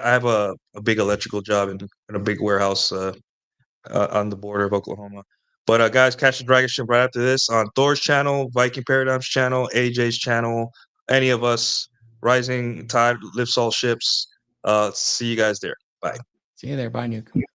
I have a big electrical job in a big warehouse on the border of Oklahoma. But guys, catch the dragon ship right after this on Thor's channel, Viking Paradigm's channel, AJ's channel, any of us. Rising tide lifts all ships. See you guys there. Bye. See you there. Bye, Nuke.